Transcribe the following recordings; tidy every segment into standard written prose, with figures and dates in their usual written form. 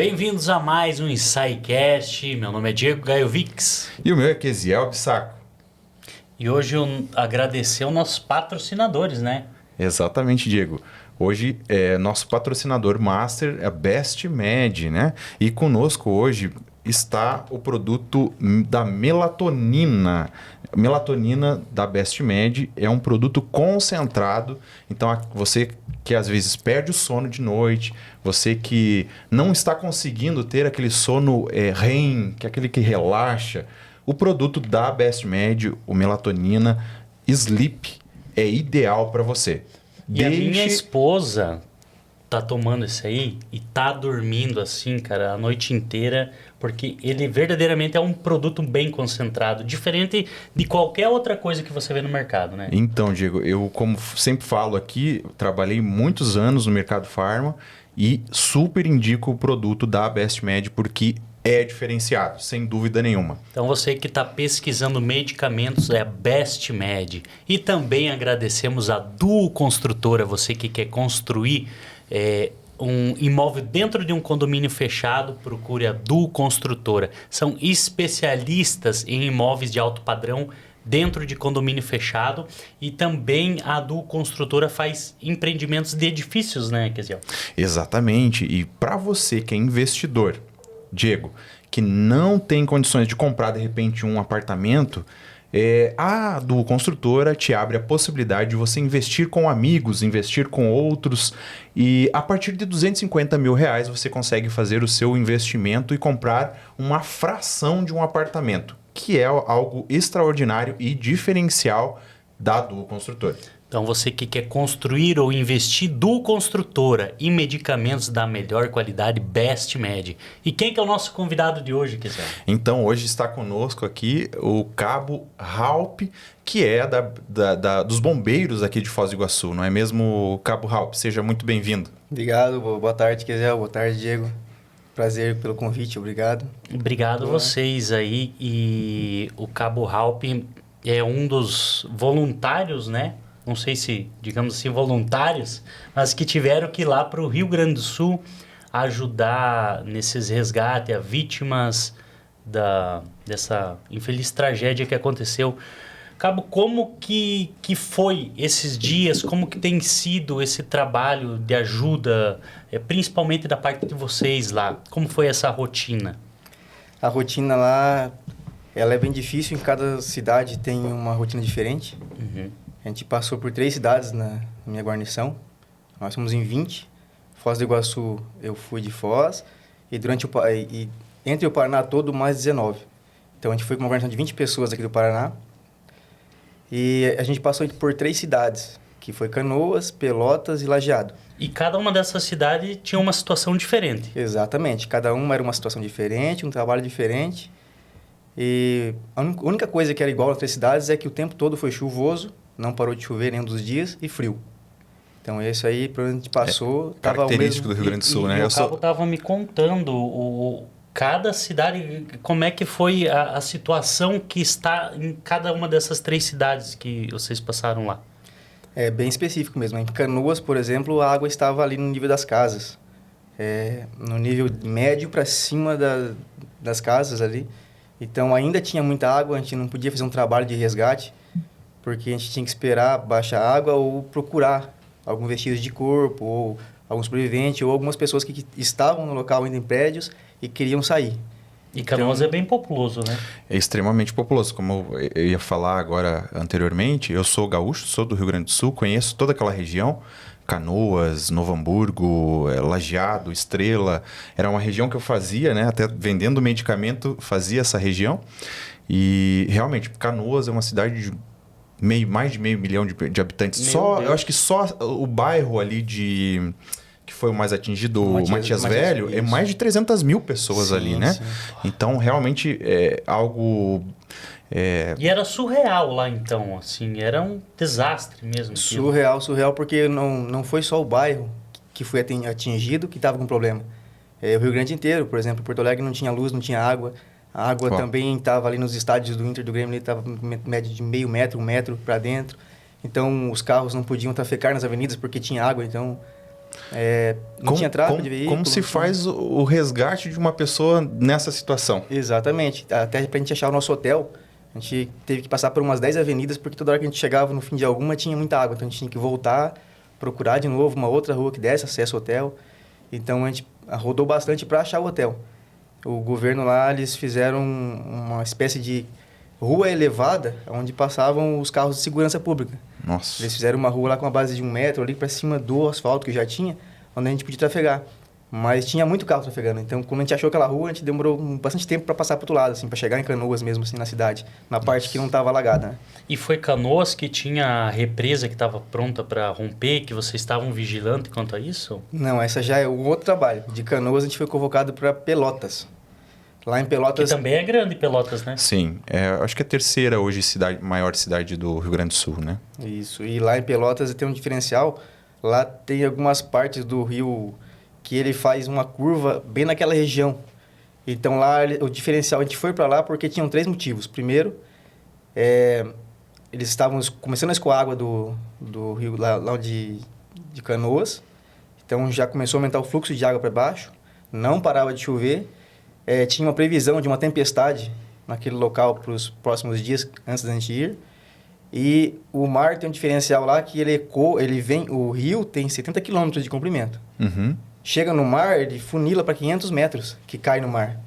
Bem-vindos a mais um InsideCast. Meu nome é Diego Gaiovics. E o meu é Kesiel Bissaco. E hoje eu agradecer aos nossos patrocinadores, né? Exatamente, Diego. Hoje nosso patrocinador master é a BestMed, né? E conosco hoje está o produto da melatonina. Melatonina da BestMed é um produto concentrado. Então, você que às vezes perde o sono de noite, você que não está conseguindo ter aquele sono REM, que é aquele que relaxa, o produto da BestMed, o melatonina Sleep, é ideal para você. E a minha esposa tá tomando isso aí e tá dormindo assim, cara, a noite inteira, porque ele verdadeiramente é um produto bem concentrado, diferente de qualquer outra coisa que você vê no mercado, né? Então, Diego, eu como sempre falo aqui, trabalhei muitos anos no mercado farma e super indico o produto da BestMed porque é diferenciado, sem dúvida nenhuma. Então você que está pesquisando medicamentos é a BestMed. E também agradecemos a Duo Construtora, você que quer construir um imóvel dentro de um condomínio fechado, procure a Duo Construtora. São especialistas em imóveis de alto padrão dentro de condomínio fechado, e também a Duo Construtora faz empreendimentos de edifícios, né, Kesiel? Exatamente. E para você que é investidor, Diego, que não tem condições de comprar de repente um apartamento, a Duo Construtora te abre a possibilidade de você investir com amigos, investir com outros, e a partir de R$250 mil você consegue fazer o seu investimento e comprar uma fração de um apartamento, que é algo extraordinário e diferencial da Duo Construtora. Então, você que quer construir ou investir, Duo Construtora e medicamentos da melhor qualidade, BestMed. E quem que é o nosso convidado de hoje, Kesiel? Então, hoje está conosco aqui o Cabo Raup, que é dos bombeiros aqui de Foz do Iguaçu, não é mesmo, Cabo Raup? Seja muito bem-vindo. Obrigado, boa tarde, Kesiel, boa tarde, Diego. Prazer pelo convite, obrigado. Obrigado a vocês aí. E o Cabo Raup é um dos voluntários, né? Não sei se, digamos assim, voluntários, mas que tiveram que ir lá para o Rio Grande do Sul ajudar nesses resgates a vítimas dessa infeliz tragédia que aconteceu. Cabo, como que foi esses dias? Como que tem sido esse trabalho de ajuda, principalmente da parte de vocês lá? Como foi essa rotina? A rotina lá, ela é bem difícil, em cada cidade tem uma rotina diferente. Uhum. A gente passou por 3 cidades na minha guarnição. Nós somos em 20. Foz do Iguaçu, eu fui de Foz. E entre o Paraná todo, mais 19. Então, a gente foi com uma guarnição de 20 pessoas aqui do Paraná. E a gente passou por 3 cidades, que foi Canoas, Pelotas e Lajeado. E cada uma dessas cidades tinha uma situação diferente. Exatamente. Cada uma era uma situação diferente, um trabalho diferente. E a única coisa que era igual nas 3 cidades é que o tempo todo foi chuvoso, não parou de chover nenhum dos dias, e frio. Então, esse aí, por onde a gente passou, estava o característico mesmo... do Rio Grande do Sul, né? E o Cabo estava me contando cada cidade, como é que foi a situação que está em cada uma dessas 3 cidades que vocês passaram lá. É bem específico mesmo. Em Canoas, por exemplo, a água estava ali no nível das casas. No nível médio para cima das casas ali. Então, ainda tinha muita água, a gente não podia fazer um trabalho de resgate, porque a gente tinha que esperar baixar a água ou procurar algum vestígio de corpo, ou algum sobrevivente, ou algumas pessoas que estavam no local ainda em prédios e queriam sair. E Canoas é bem populoso, né? É extremamente populoso. Como eu ia falar agora anteriormente, eu sou gaúcho, sou do Rio Grande do Sul, conheço toda aquela região. Canoas, Novo Hamburgo, Lajeado, Estrela. Era uma região que eu fazia, né? Até vendendo medicamento, fazia essa região. E realmente, Canoas é uma cidade de mais de meio milhão de habitantes. Eu acho que só o bairro ali que foi o mais atingido, o Matias Velho, é mais de 300 mil pessoas ali, né? Sim. Então, realmente, é algo... E era surreal lá, então, assim, era um desastre mesmo. Surreal, porque não foi só o bairro que foi atingido que estava com problema. O Rio Grande inteiro, por exemplo, Porto Alegre não tinha luz, não tinha água. A água também estava ali nos estádios do Inter, do Grêmio, estava média de meio metro, 1 metro para dentro. Então, os carros não podiam trafegar nas avenidas porque tinha água, então... Não tinha tráfego de veículo. Como se faz o resgate de uma pessoa nessa situação? Exatamente. Até pra gente achar o nosso hotel, a gente teve que passar por umas 10 avenidas, porque toda hora que a gente chegava no fim de alguma tinha muita água. Então a gente tinha que voltar, procurar de novo uma outra rua que desse acesso ao hotel. Então a gente rodou bastante para achar o hotel. O governo lá, eles fizeram uma espécie de rua elevada, onde passavam os carros de segurança pública. Nossa. Eles fizeram uma rua lá com uma base de 1 metro, ali para cima do asfalto que já tinha, onde a gente podia trafegar. Mas tinha muito carro trafegando. Então, quando a gente achou aquela rua, a gente demorou bastante tempo para passar para outro lado, assim, para chegar em Canoas mesmo, assim, na cidade. Na parte que não estava alagada, né? E foi Canoas que tinha a represa que estava pronta para romper, que vocês estavam vigilando quanto a isso? Não, essa já é um outro trabalho. De Canoas, a gente foi convocado para Pelotas. Lá em Pelotas... Que também é grande Pelotas, né? Sim. Acho que é a terceira hoje maior cidade do Rio Grande do Sul, né? Isso. E lá em Pelotas tem um diferencial. Lá tem algumas partes do rio que ele faz uma curva bem naquela região. Então lá o diferencial, a gente foi para lá porque tinham 3 motivos. Primeiro, eles estavam começando a escoar água do rio lá de Canoas. Então já começou a aumentar o fluxo de água para baixo. Não parava de chover. Tinha uma previsão de uma tempestade naquele local para os próximos dias antes da gente ir. E o mar tem um diferencial lá que o rio tem 70 quilômetros de comprimento. Uhum. Chega no mar, ele funila para 500 metros que cai no mar.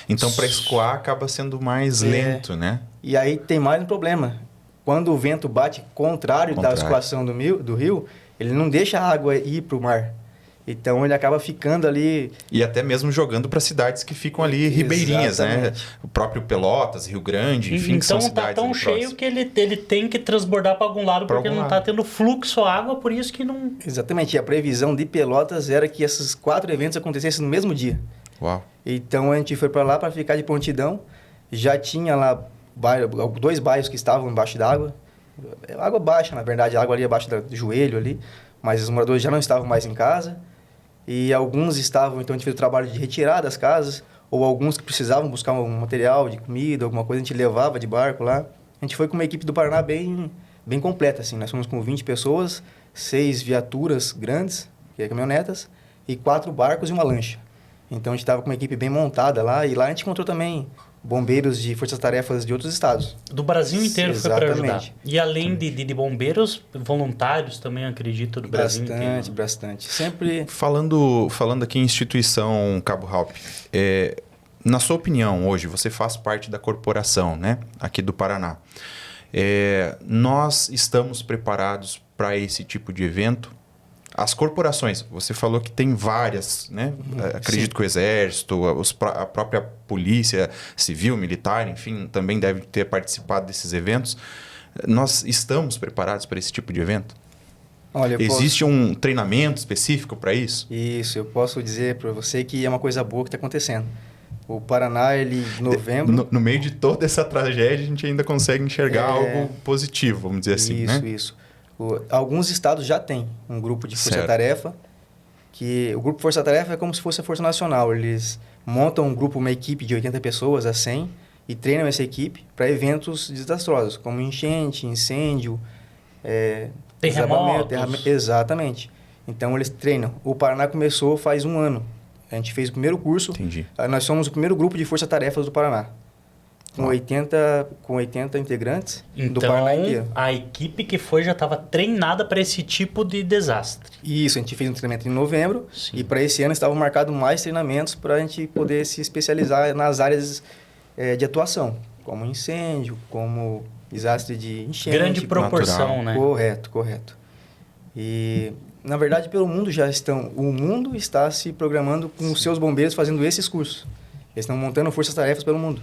Então, para escoar, acaba sendo mais lento, né? E aí tem mais um problema. Quando o vento bate contrário da escoação do rio, ele não deixa a água ir para o mar. Então, ele acaba ficando ali... E até mesmo jogando para cidades que ficam ali ribeirinhas, né? O próprio Pelotas, Rio Grande, enfim, que são cidades Então, tá tão cheio próximas. que ele tem que transbordar para algum lado, porque não está tendo fluxo água, por isso que não... Exatamente. E a previsão de Pelotas era que esses 4 eventos acontecessem no mesmo dia. Uau. Então, a gente foi para lá para ficar de prontidão. Já tinha lá 2 bairros que estavam embaixo d'água. Água baixa, na verdade, a água ali abaixo do joelho ali. Mas os moradores já não estavam mais em casa. E alguns estavam, então a gente fez o trabalho de retirar das casas, ou alguns que precisavam buscar um material de comida, alguma coisa, a gente levava de barco lá. A gente foi com uma equipe do Paraná bem completa, assim. Nós fomos com 20 pessoas, 6 viaturas grandes, que é caminhonetas, e 4 barcos e uma lancha. Então a gente estava com uma equipe bem montada lá, e lá a gente encontrou também bombeiros de forças-tarefas de outros estados. Do Brasil inteiro foi para ajudar. Exatamente. E além de bombeiros, voluntários também, acredito, do Brasil inteiro. Bastante. Sempre... Falando aqui em instituição Cabo Halpe, na sua opinião, hoje, você faz parte da corporação, né? Aqui do Paraná. Nós estamos preparados para esse tipo de evento? As corporações, você falou que tem várias, né? Acredito Sim. que o Exército, a própria Polícia Civil, Militar, enfim, também deve ter participado desses eventos. Nós estamos preparados para esse tipo de evento? Olha, Existe um treinamento específico para isso? Isso, eu posso dizer para você que é uma coisa boa que está acontecendo. O Paraná, ele, em novembro... No meio de toda essa tragédia, a gente ainda consegue enxergar algo positivo, vamos dizer assim, né? Isso. Alguns estados já têm um grupo de força-tarefa, que o grupo Força-Tarefa é como se fosse a Força Nacional. Eles montam um grupo, uma equipe de 80 pessoas a 100 e treinam essa equipe para eventos desastrosos, como enchente, incêndio, terremotos. Exatamente. Então, eles treinam. O Paraná começou faz 1 ano. A gente fez o primeiro curso. Entendi. Nós somos o primeiro grupo de força-tarefas do Paraná. Com 80 integrantes do Paraná inteiro. Então, a equipe que foi já estava treinada para esse tipo de desastre. Isso, a gente fez um treinamento em novembro. Sim. E para esse ano estavam marcados mais treinamentos para a gente poder se especializar nas áreas de atuação, como incêndio, como desastre de enchente. Grande proporção, natural. né? Correto. E, na verdade, pelo mundo o mundo está se programando com os seus bombeiros fazendo esses cursos. Eles estão montando forças-tarefas pelo mundo.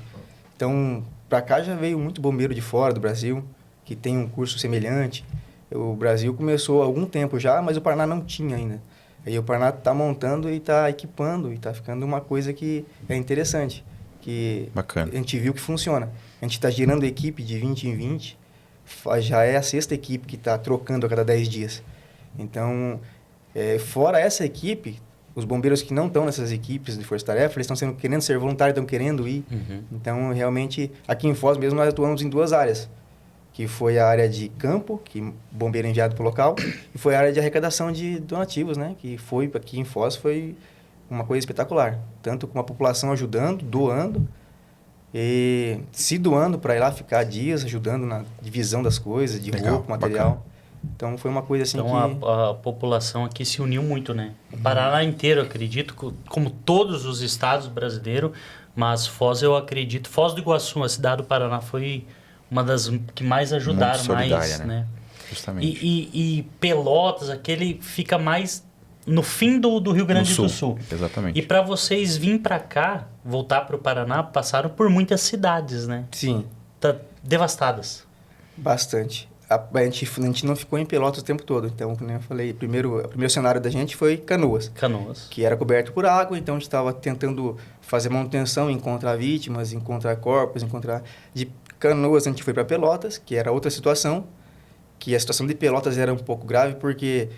Então, para cá já veio muito bombeiro de fora do Brasil, que tem um curso semelhante. O Brasil começou há algum tempo já, mas o Paraná não tinha ainda. Aí o Paraná está montando e está equipando e está ficando uma coisa que é interessante. Que Bacana. A gente viu que funciona. A gente está girando equipe de 20 em 20, já é a 6ª equipe que está trocando a cada 10 dias. Então, fora essa equipe... Os bombeiros que não estão nessas equipes de força-tarefa, eles estão querendo ser voluntários, estão querendo ir. Uhum. Então, realmente, aqui em Foz mesmo, nós atuamos em 2 áreas. que foi a área de campo, que bombeiro enviado para o local, e foi a área de arrecadação de donativos, né? Que foi, aqui em Foz, foi uma coisa espetacular. Tanto com a população ajudando, doando, e se doando para ir lá ficar dias, ajudando na divisão das coisas, de Legal, roupa, material. bacana. Então, foi uma coisa assim Então que... a população aqui se uniu muito, né? O Paraná inteiro, acredito, como todos os estados brasileiros, mas Foz, eu acredito, Foz do Iguaçu, a cidade do Paraná, foi uma das que mais ajudaram, Muito solidária, mais, né? né? Justamente. E Pelotas, aquele fica mais no fim do Rio Grande do Sul. Exatamente. E para vocês virem para cá, voltar para o Paraná, passaram por muitas cidades, né? Sim, Tá devastadas. bastante. A gente não ficou em Pelotas o tempo todo. Então, como eu falei, o primeiro cenário da gente foi Canoas, Canoas. que era coberto por água. Então, a gente estava tentando fazer manutenção, encontrar vítimas, encontrar corpos, encontrar... De Canoas, a gente foi para Pelotas, que era outra situação, que a situação de Pelotas era um pouco grave, porque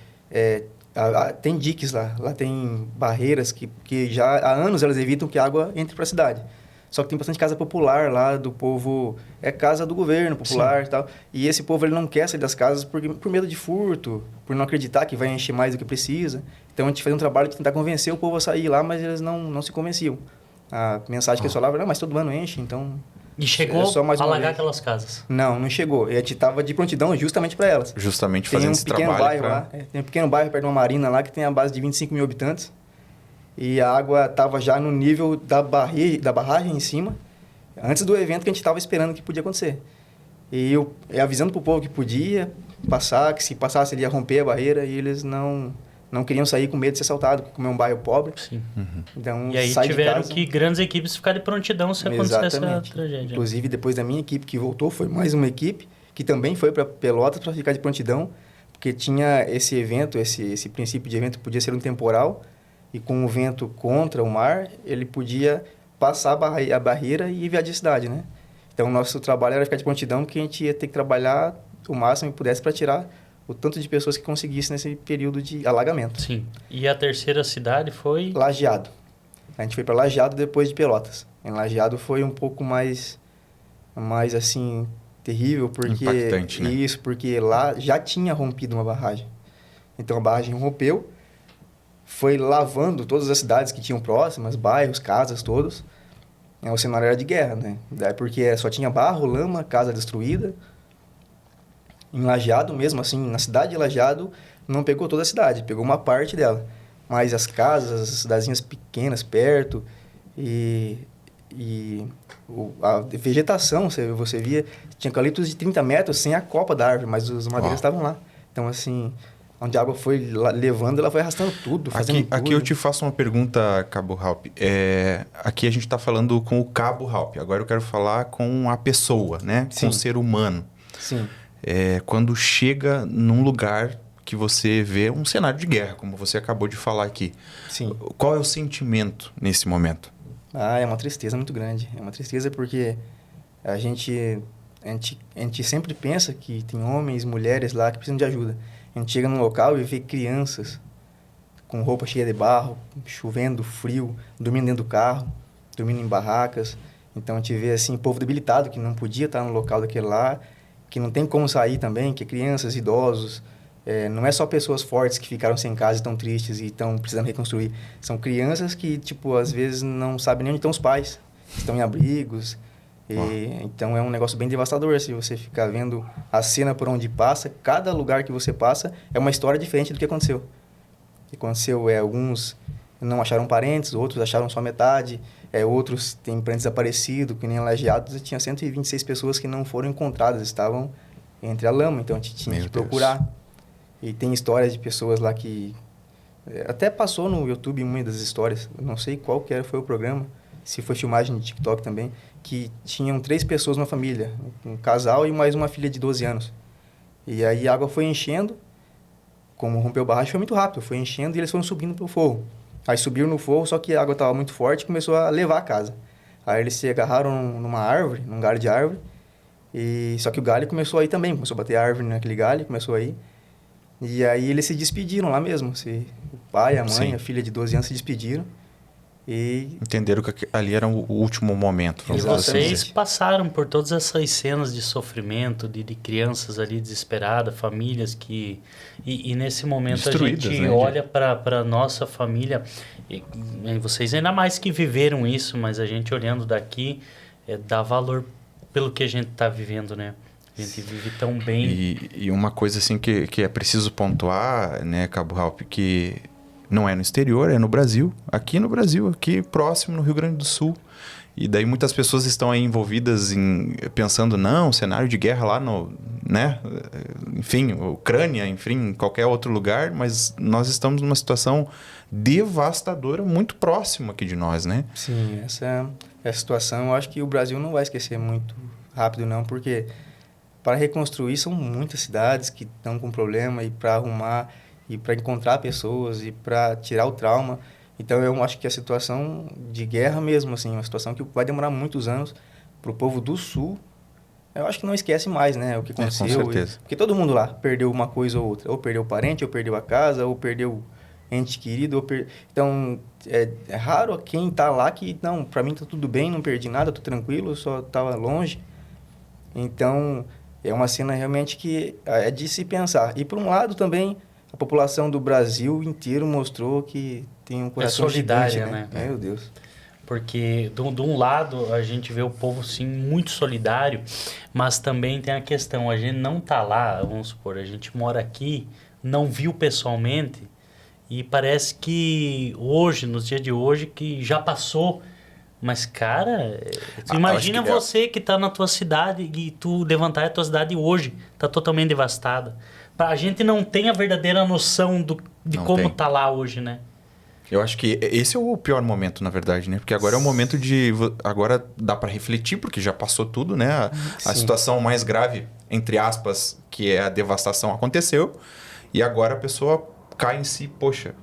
tem diques lá. Lá tem barreiras que já há anos elas evitam que a água entre para a cidade. Só que tem bastante casa popular lá do povo, é casa do governo popular e tal. E esse povo ele não quer sair das casas por medo de furto, por não acreditar que vai encher mais do que precisa. Então a gente fazia um trabalho de tentar convencer o povo a sair lá, mas eles não se convenciam. A mensagem que eles falavam, não, mas todo ano enche, então... E chegou É só mais a uma alagar vez. aquelas casas. Não chegou. E a gente estava de prontidão justamente para elas. Justamente Tem fazendo um esse pequeno trabalho bairro lá, tem um pequeno bairro perto de uma marina lá que tem a base de 25 mil habitantes. E a água estava já no nível da barragem em cima, antes do evento que a gente estava esperando que podia acontecer. E eu avisando para o povo que podia passar, que se passasse ele ia romper a barreira, e eles não queriam sair com medo de ser assaltado, como é um bairro pobre. Sim. Então, E aí sai de tiveram casa. que grandes equipes ficarem de prontidão se acontecesse a Exatamente. tragédia. Inclusive, depois da minha equipe que voltou, foi mais uma equipe que também foi para Pelotas para ficar de prontidão, porque tinha esse evento, esse princípio de evento podia ser um temporal, e com o vento contra o mar, ele podia passar a barreira e enviar de cidade, né? Então, o nosso trabalho era ficar de prontidão, porque a gente ia ter que trabalhar o máximo que pudesse para tirar o tanto de pessoas que conseguissem nesse período de alagamento. Sim. E a terceira cidade foi... Lajeado. A gente foi para Lajeado depois de Pelotas. Em Lajeado foi um pouco mais assim, terrível, porque... Impactante, né? Isso, porque lá já tinha rompido uma barragem. Então, a barragem rompeu, foi lavando todas as cidades que tinham próximas, bairros, casas, todos. O cenário era de guerra, né? Porque só tinha barro, lama, casa destruída. Em Lajeado mesmo, assim, na cidade de Lajeado, não pegou toda a cidade, pegou uma parte dela. Mas as casas, as cidadezinhas pequenas perto a vegetação, você via, tinha eucaliptos de 30 metros sem a copa da árvore, mas os madeiras estavam lá. Então, assim, onde a água foi levando, ela foi arrastando tudo, fazendo tudo. Aqui eu te faço uma pergunta, Cabo Halpe. Aqui a gente está falando com o Cabo Halpe. Agora eu quero falar com a pessoa, né? Sim. Com o ser humano. Sim. Quando chega num lugar que você vê um cenário de guerra, como você acabou de falar aqui. Sim. Qual é o sentimento nesse momento? É uma tristeza muito grande. É uma tristeza porque a gente sempre pensa que tem homens, mulheres lá que precisam de ajuda. A gente chega num local e vê crianças com roupa cheia de barro, chovendo, frio, dormindo dentro do carro, dormindo em barracas. Então, a gente vê, assim, povo debilitado que não podia estar no local daquele lá, que não tem como sair também, que é crianças, idosos. Não é só pessoas fortes que ficaram sem casa e estão tristes e estão precisando reconstruir. São crianças que, tipo, às vezes não sabem nem onde estão os pais. Estão em abrigos. Então, é um negócio bem devastador. Se você ficar vendo a cena por onde passa, cada lugar que você passa é uma história diferente do que aconteceu. O que aconteceu alguns não acharam parentes, outros acharam só metade, outros têm parentes desaparecidos, que nem Lajeados, tinha 126 pessoas que não foram encontradas, estavam entre a lama, então a gente tinha que procurar. E tem histórias de pessoas lá que... até passou no YouTube uma das histórias, não sei qual que foi o programa, se foi filmagem de TikTok também, que tinham 3 pessoas na família, um casal e mais uma filha de 12 anos. E aí a água foi enchendo, como rompeu o barragem, foi muito rápido, foi enchendo e eles foram subindo para o forro. Aí subiram no forro, só que a água estava muito forte e começou a levar a casa. Aí eles se agarraram numa árvore, num galho de árvore, só que o galho começou a ir também, começou a bater a árvore naquele galho, começou a ir. E aí eles se despediram lá mesmo, o pai, a mãe, a filha de 12 anos se despediram. E Entenderam que ali era o último momento. E Vamos Exatamente. assim vocês dizer. passaram por todas essas cenas de sofrimento, de crianças ali desesperadas, famílias que... E nesse momento Destruídas, a gente né, olha para a nossa família, e vocês ainda mais que viveram isso, mas a gente olhando daqui, dá valor pelo que a gente está vivendo, né? A gente vive tão bem. E uma coisa assim que é preciso pontuar, né, Cabo Halp, que não é no exterior, é no Brasil. Aqui no Brasil, aqui próximo, no Rio Grande do Sul. E daí muitas pessoas estão aí envolvidas pensando, não, cenário de guerra lá no, né, enfim, Ucrânia, enfim, qualquer outro lugar, mas nós estamos numa situação devastadora muito próxima aqui de nós, né? sim, essa situação eu acho que o Brasil não vai esquecer muito rápido não, porque para reconstruir são muitas cidades que estão com problema e para arrumar e para encontrar pessoas e para tirar o trauma. Então eu acho que a situação de guerra mesmo, assim, uma situação que vai demorar muitos anos para o povo do Sul. Eu acho que não esquece mais, né, o que aconteceu. Com certeza. Porque todo mundo lá perdeu uma coisa ou outra. Ou perdeu parente, ou perdeu a casa, ou perdeu ente querido. Então, é raro quem tá lá que, não, para mim tá tudo bem, não perdi nada, tô tranquilo, eu só tava longe. Então, é uma cena realmente que é de se pensar. E, por um lado, também, a população do Brasil inteiro mostrou que tem um coração solidária, gigante, né? né? Meu Deus. Porque, de um lado, a gente vê o povo, sim, muito solidário, mas também tem a questão, a gente não tá lá, vamos supor, a gente mora aqui, não viu pessoalmente, e parece que hoje, nos dias de hoje, que já passou. Mas, cara, tu imagina acho que você que tá na tua cidade e tu levantar a tua cidade hoje, tá totalmente devastada. A gente não tem a verdadeira noção de Não como tem. tá lá hoje, né? Eu acho que esse é o pior momento, na verdade, né? Porque agora é o momento de... Agora dá para refletir, porque já passou tudo, né? A Sim. situação mais grave, entre aspas, que é a devastação, aconteceu. E agora a pessoa cai em si, poxa,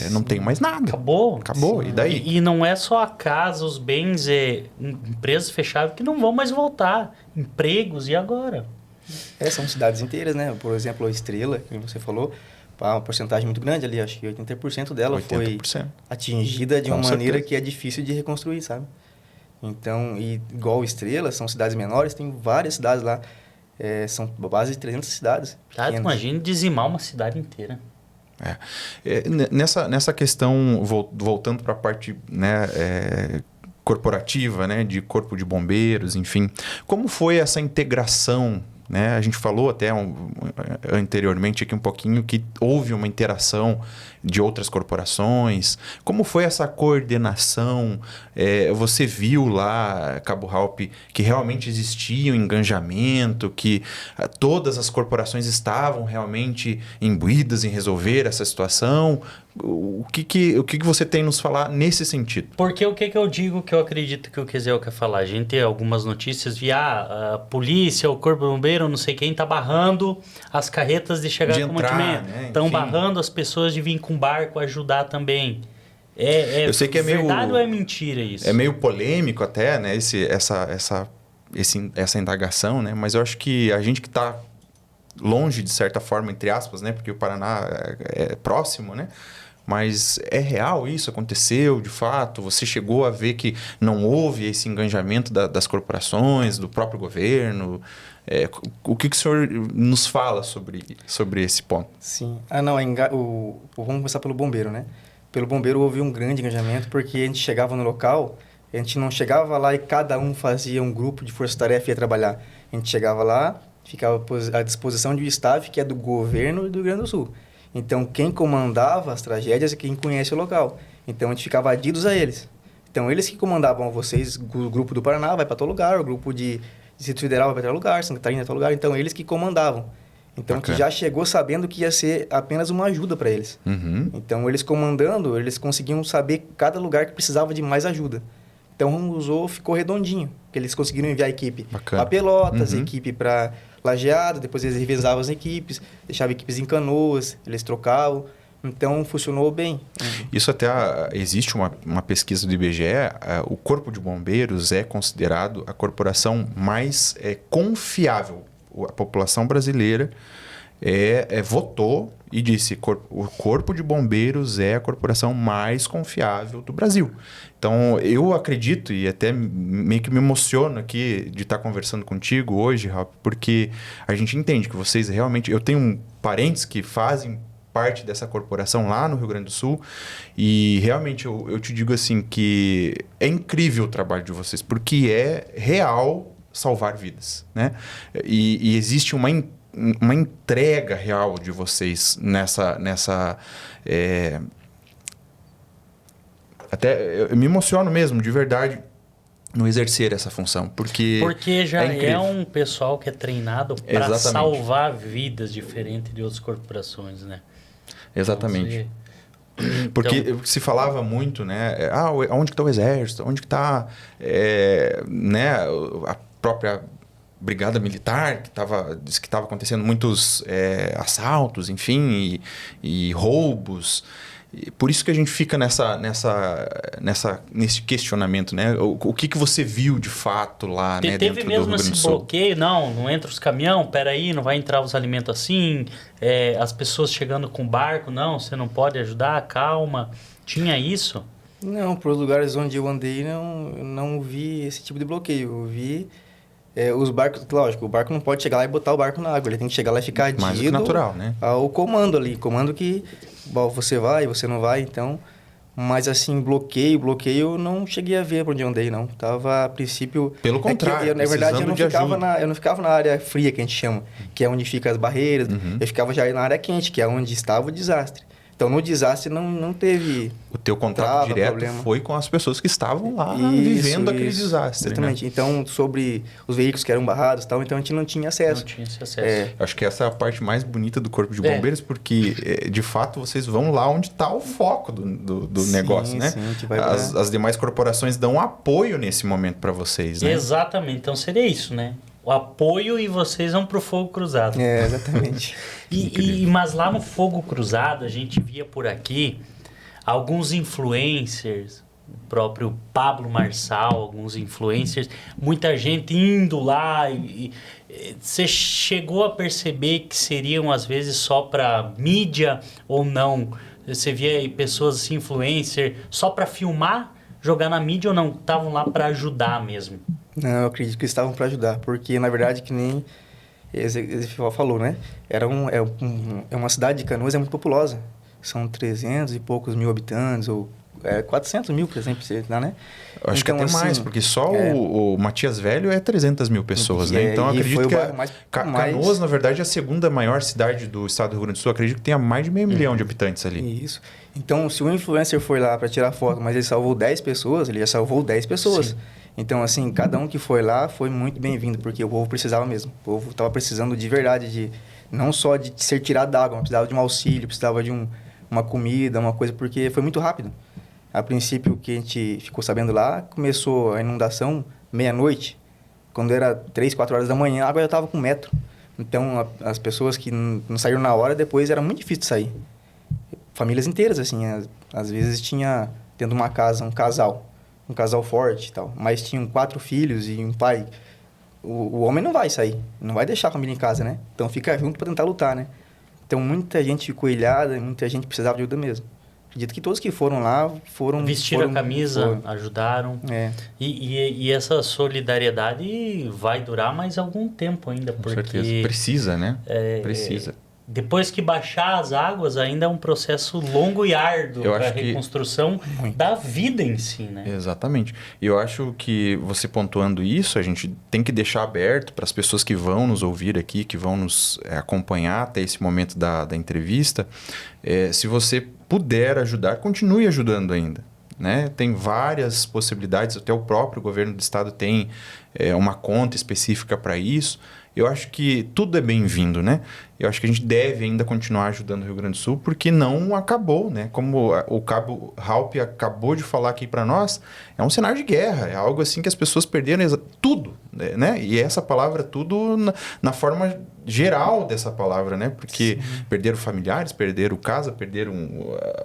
não tem mais nada. Acabou. Acabou, Sim. e daí? E não é só a casa, os bens, empresas fechadas que não vão mais voltar. Empregos, e agora? São cidades inteiras, né? Por exemplo, a Estrela, que você falou, uma porcentagem muito grande ali, acho que 80% dela foi 80%. atingida de Com uma maneira certeza. que é difícil de reconstruir, sabe? Então, e igual Estrela, são cidades menores, tem várias cidades lá, são base de 300 cidades. Tá, tu pequenas. imagina dizimar uma cidade inteira. Nessa questão, voltando para a parte, né, corporativa, né, de corpo de bombeiros, enfim, como foi essa integração, né? A gente falou até anteriormente aqui um pouquinho que houve uma interação de outras corporações. Como foi essa coordenação? Você viu lá, Cabo Halp, que realmente existia um engajamento, que todas as corporações estavam realmente imbuídas em resolver essa situação? O que você tem nos falar nesse sentido? Porque o que eu digo que eu acredito que o Kesiel quer falar? A gente tem algumas notícias de a polícia, o corpo de bombeiro, não sei quem, tá barrando as carretas de chegar De com entrar, mantimento. né? Estão Enfim. barrando as pessoas de vir com barco ajudar também. Eu sei que é meio... verdade ou é mentira isso? É meio polêmico até, né? Essa indagação, né? Mas eu acho que a gente que está longe, de certa forma, entre aspas, né? Porque o Paraná é próximo, né? Mas é real isso? Aconteceu de fato? Você chegou a ver que não houve esse engajamento das corporações, do próprio governo? O que o senhor nos fala sobre esse ponto? Sim. Não, vamos começar pelo bombeiro, né? Pelo bombeiro houve um grande engajamento, porque a gente chegava no local, a gente não chegava lá e cada um fazia um grupo de força-tarefa e ia trabalhar. A gente chegava lá, ficava à disposição de um staff que é do governo do Rio Grande do Sul. Então, quem comandava as tragédias é quem conhece o local. Então, a gente ficava adidos a eles. Então, eles que comandavam vocês, o grupo do Paraná vai para tal lugar, o grupo de Distrito Federal vai para tal lugar, Santa Catarina vai para tal lugar. Então, eles que comandavam. Então, a gente já chegou sabendo que ia ser apenas uma ajuda para eles. Uhum. Então, eles comandando, eles conseguiam saber cada lugar que precisava de mais ajuda. Então, ficou redondinho, que eles conseguiram enviar a equipe para Pelotas, equipe para Lajeado, depois eles revezavam as equipes, deixavam equipes em Canoas, eles trocavam. Então, funcionou bem. Isso até existe uma pesquisa do IBGE, o Corpo de Bombeiros é considerado a corporação mais confiável. A população brasileira votou e disse: o Corpo de Bombeiros é a corporação mais confiável do Brasil. Então, eu acredito e até meio que me emociono aqui de estar conversando contigo hoje, Ralph, porque a gente entende que vocês realmente... Eu tenho parentes que fazem parte dessa corporação lá no Rio Grande do Sul e realmente eu te digo assim que é incrível o trabalho de vocês, porque é real salvar vidas, né? E existe uma entrega real de vocês nessa até eu me emociono mesmo, de verdade, no exercer essa função, porque já é um pessoal que é treinado para salvar vidas diferente de outras corporações, né? Exatamente. Então, porque se falava muito, né? Onde que está o exército? Onde que está né, a própria brigada militar, disse que estava acontecendo muitos assaltos, enfim, e roubos. Por isso que a gente fica nesse questionamento, né? O que você viu de fato lá, né, dentro do Rio Grande do Sul? Teve mesmo esse bloqueio? Não entra os caminhões, peraí, não vai entrar os alimentos assim, as pessoas chegando com barco, não, você não pode ajudar, calma. Tinha isso? Não, para os lugares onde eu andei, não vi esse tipo de bloqueio. Eu vi os barcos, lógico, o barco não pode chegar lá e botar o barco na água, ele tem que chegar lá e ficar adido mais do que natural, né? Ao comando ali, comando que você vai, você não vai, então... Mas assim, bloqueio, eu não cheguei a ver para onde eu andei, não. Tava, a princípio... Pelo contrário, na verdade, eu não ficava na área fria, que a gente chama, que é onde ficam as barreiras. Eu ficava já na área quente, que é onde estava o desastre. Então, no desastre, não teve... O teu contato direto foi com as pessoas que estavam lá vivendo aquele desastre. Exatamente. Né? Então, sobre os veículos que eram barrados e tal, então a gente não tinha acesso. Não tinha esse acesso. Acho que essa é a parte mais bonita do Corpo de Bombeiros, porque, de fato, vocês vão lá onde está o foco do negócio, né? Sim, a gente vai as demais corporações dão apoio nesse momento para vocês, né? Exatamente. Então, seria isso, né? O apoio e vocês vão pro fogo cruzado. Exatamente. Mas lá no fogo cruzado, a gente via por aqui alguns influencers, o próprio Pablo Marçal, alguns influencers, muita gente indo lá você chegou a perceber que seriam às vezes só para mídia ou não? Você via aí pessoas assim, influencer, só para filmar, jogar na mídia ou não? Estavam lá para ajudar mesmo? Não, eu acredito que estavam para ajudar, porque na verdade que nem Ezequiel falou, né? É uma cidade de Canoas, é muito populosa. São 300 e poucos mil habitantes, ou 400 mil, por exemplo, né? Eu acho então, que até assim, mais, porque só o Matias Velho é 300 mil pessoas, né? Então, eu acredito que Canoas, na verdade, é a segunda maior cidade do estado do Rio Grande do Sul. Eu acredito que tenha mais de meio milhão de habitantes ali. Isso. Então, se o influencer foi lá para tirar foto, mas ele salvou 10 pessoas, ele já salvou 10 pessoas. Sim. Então, assim, cada um que foi lá foi muito bem-vindo, porque o povo precisava mesmo. O povo estava precisando de verdade, não só de ser tirado da água, mas precisava de um auxílio, precisava de uma comida, uma coisa, porque foi muito rápido. A princípio, que a gente ficou sabendo lá, começou a inundação meia-noite. Quando era 3, 4 horas da manhã, a água já estava com 1 metro. Então, as pessoas que não saíram na hora, depois era muito difícil de sair. Famílias inteiras, assim, às vezes tinha, dentro de uma casa, um casal forte e tal, mas tinham 4 filhos e um pai. O homem não vai sair, não vai deixar a família em casa, né? Então, fica junto para tentar lutar, né? Então, muita gente ficou ilhada, muita gente precisava de ajuda mesmo. Acredito que todos que foram lá vestiram a camisa, ajudaram. E essa solidariedade vai durar mais algum tempo ainda. Com certeza. Precisa, né? Precisa. Depois que baixar as águas, ainda é um processo longo e árduo para a reconstrução da vida em si, né? Exatamente. E eu acho que você pontuando isso, a gente tem que deixar aberto para as pessoas que vão nos ouvir aqui, que vão nos acompanhar até esse momento da entrevista. Se você puder ajudar, continue ajudando ainda. Né? Tem várias possibilidades, até o próprio governo do estado tem uma conta específica para isso. Eu acho que tudo é bem-vindo, né? Eu acho que a gente deve ainda continuar ajudando o Rio Grande do Sul, porque não acabou, né? Como o Cabo Ralph acabou de falar aqui para nós, é um cenário de guerra, é algo assim que as pessoas perderam tudo, né? E essa palavra tudo na forma geral dessa palavra, né? Porque perderam familiares, perderam casa, perderam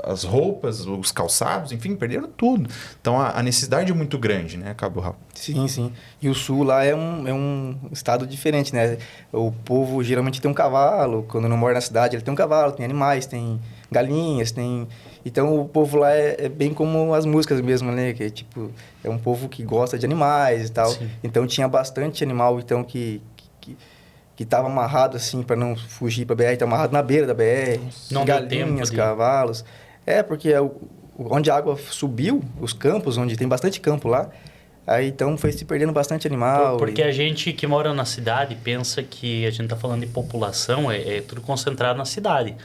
as roupas, os calçados, enfim, perderam tudo. Então a necessidade é muito grande, né, Cabo Raul? Sim, sim. E o sul lá é um estado diferente, né? O povo geralmente tem um cavalo, quando não mora na cidade, ele tem um cavalo, tem animais, tem galinhas, tem... Então o povo lá é bem como as músicas mesmo, né? Que tipo, é um povo que gosta de animais e tal. Sim. Então tinha bastante animal então que estava amarrado assim para não fugir para BR, tá amarrado na beira da BR, Não deu tempo galinhas, de- cavalos. Porque onde a água subiu, os campos, onde tem bastante campo lá, aí então foi se perdendo bastante animal. Porque a gente que mora na cidade pensa que a gente está falando de população, é tudo concentrado na cidade.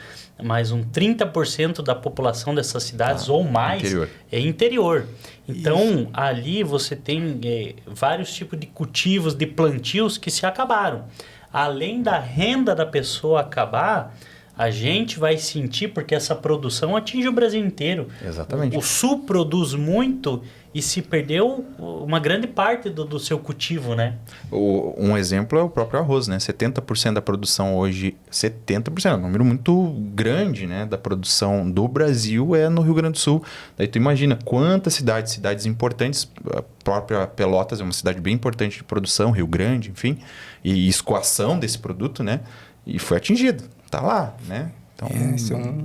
Mas 30% da população dessas cidades ou mais interior. é interior. Então, ali você tem vários tipos de cultivos, de plantios que se acabaram. Além da renda da pessoa acabar, a gente vai sentir, porque essa produção atinge o Brasil inteiro. Exatamente. O Sul produz muito e se perdeu uma grande parte do seu cultivo, né? Um exemplo é o próprio arroz, né? 70% da produção hoje, 70%, é um número muito grande, né? Da produção do Brasil é no Rio Grande do Sul. Daí tu imagina quantas cidades importantes, a própria Pelotas é uma cidade bem importante de produção, Rio Grande, enfim, e escoação desse produto, né? E foi atingido, tá lá, né? Então,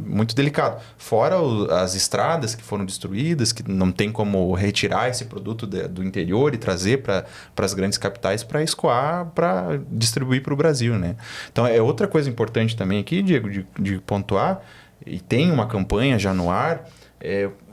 muito delicado. Fora as estradas que foram destruídas, que não tem como retirar esse produto do interior e trazer para as grandes capitais para escoar, para distribuir para o Brasil, né? Então, é outra coisa importante também aqui, Diego, de pontuar, e tem uma campanha já no ar,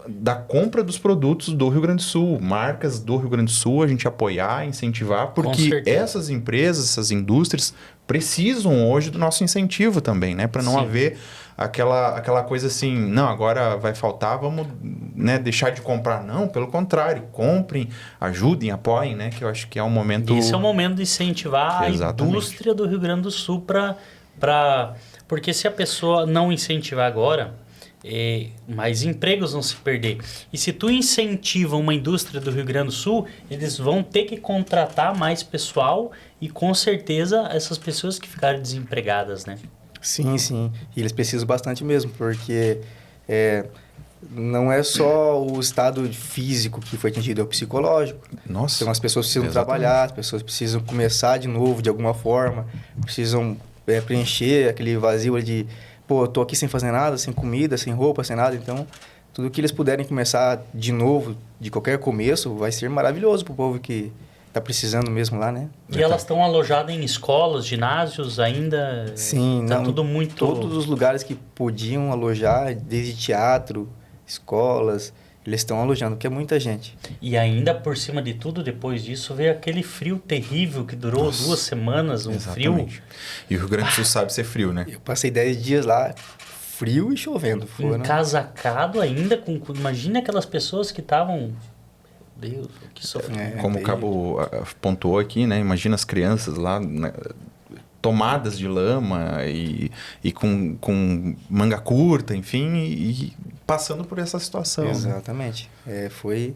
da compra dos produtos do Rio Grande do Sul, marcas do Rio Grande do Sul, a gente apoiar, incentivar, porque essas empresas, essas indústrias precisam hoje do nosso incentivo também, né? Para não haver aquela coisa assim, não, agora vai faltar, vamos, né, deixar de comprar. Não, pelo contrário, comprem, ajudem, apoiem, né? Que eu acho que é um momento... Esse é o momento de incentivar Exatamente. a indústria do Rio Grande do Sul porque se a pessoa não incentivar agora, mais empregos vão se perder. E se tu incentiva uma indústria do Rio Grande do Sul, eles vão ter que contratar mais pessoal e com certeza essas pessoas que ficaram desempregadas, né? Sim, sim. E eles precisam bastante mesmo, porque não é só o estado físico que foi atingido, é o psicológico. Nossa. Então as pessoas precisam Exatamente. trabalhar, as pessoas precisam começar de novo de alguma forma, precisam preencher aquele vazio de, eu tô aqui sem fazer nada, sem comida, sem roupa, sem nada. Então, tudo que eles puderem começar de novo, de qualquer começo, vai ser maravilhoso pro povo que tá precisando mesmo lá, né? E elas estão alojadas em escolas, ginásios ainda? Sim, tá tudo muito... Todos os lugares que podiam alojar, desde teatro, escolas, eles estão alojando, porque é muita gente. E ainda por cima de tudo, depois disso, veio aquele frio terrível que durou 2 semanas, Exatamente. frio. E o Rio Grande do Sul sabe ser frio, né? Eu passei 10 dias lá, frio e chovendo. Encasacado ainda, imagina aquelas pessoas que estavam... Meu Deus, que sofrimento. Como o Cabo pontuou aqui, né? Imagina as crianças lá, né, tomadas de lama e com manga curta, enfim, e passando por essa situação. Exatamente. Foi...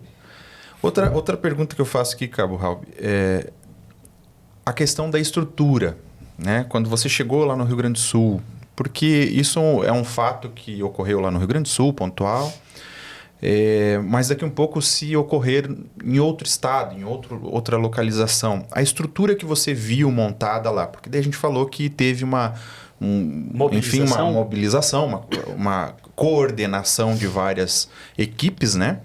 Outra pergunta que eu faço aqui, Cabo Raul, é a questão da estrutura, né? Quando você chegou lá no Rio Grande do Sul, porque isso é um fato que ocorreu lá no Rio Grande do Sul, pontual, mas daqui um pouco se ocorrer em outro estado, em outra localização, a estrutura que você viu montada lá, porque daí a gente falou que teve uma mobilização, uma coordenação de várias equipes, né?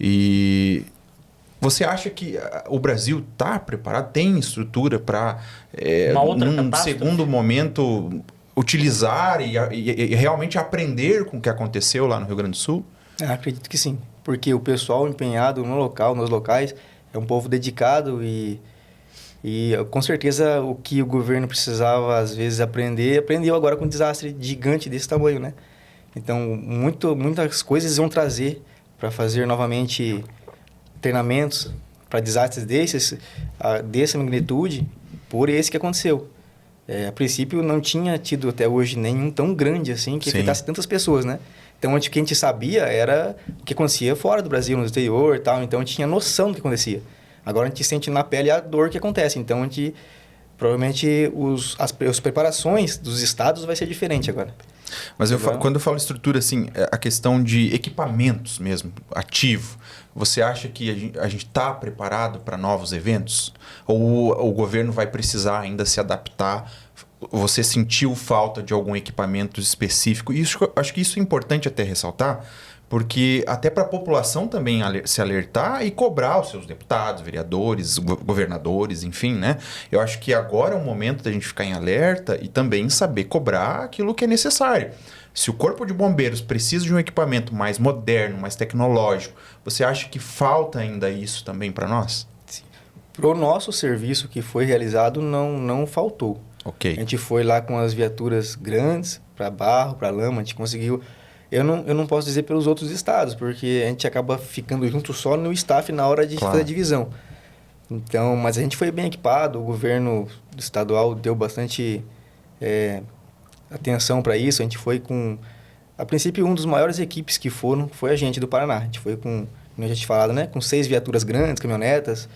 E você acha que o Brasil está preparado, tem estrutura para, num segundo momento, utilizar e realmente aprender com o que aconteceu lá no Rio Grande do Sul? Acredito que sim, porque o pessoal empenhado nos locais, é um povo dedicado e com certeza o que o governo precisava às vezes aprendeu agora com um desastre gigante desse tamanho, né? Então, muitas coisas vão trazer para fazer novamente treinamentos para desastres dessa magnitude, por esse que aconteceu. A princípio não tinha tido até hoje nenhum tão grande assim que afetasse tantas pessoas, né? Então, o que a gente sabia era o que acontecia fora do Brasil, no exterior e tal. Então, a gente tinha noção do que acontecia. Agora, a gente sente na pele a dor que acontece. Então, a gente Provavelmente as preparações dos estados vai ser diferente agora. Mas quando eu falo estrutura, assim, a questão de equipamentos mesmo, ativo, você acha que a gente está preparado para novos eventos? Ou o governo vai precisar ainda se adaptar? Você sentiu falta de algum equipamento específico? Acho que isso é importante até ressaltar, porque até para a população também se alertar e cobrar os seus deputados, vereadores, governadores, enfim, né? Eu acho que agora é o momento da gente ficar em alerta e também saber cobrar aquilo que é necessário. Se o Corpo de Bombeiros precisa de um equipamento mais moderno, mais tecnológico, você acha que falta ainda isso também para nós? Para o nosso serviço que foi realizado, não faltou. Ok. A gente foi lá com as viaturas grandes, para barro, para lama, a gente conseguiu... Eu não posso dizer pelos outros estados, porque a gente acaba ficando junto só no staff na hora de fazer a divisão. Então, mas a gente foi bem equipado, o governo estadual deu bastante atenção para isso. A gente foi com... A princípio, um dos maiores equipes que foi a gente do Paraná. A gente foi com, como a gente falado, né? Com 6 viaturas grandes, caminhonetas,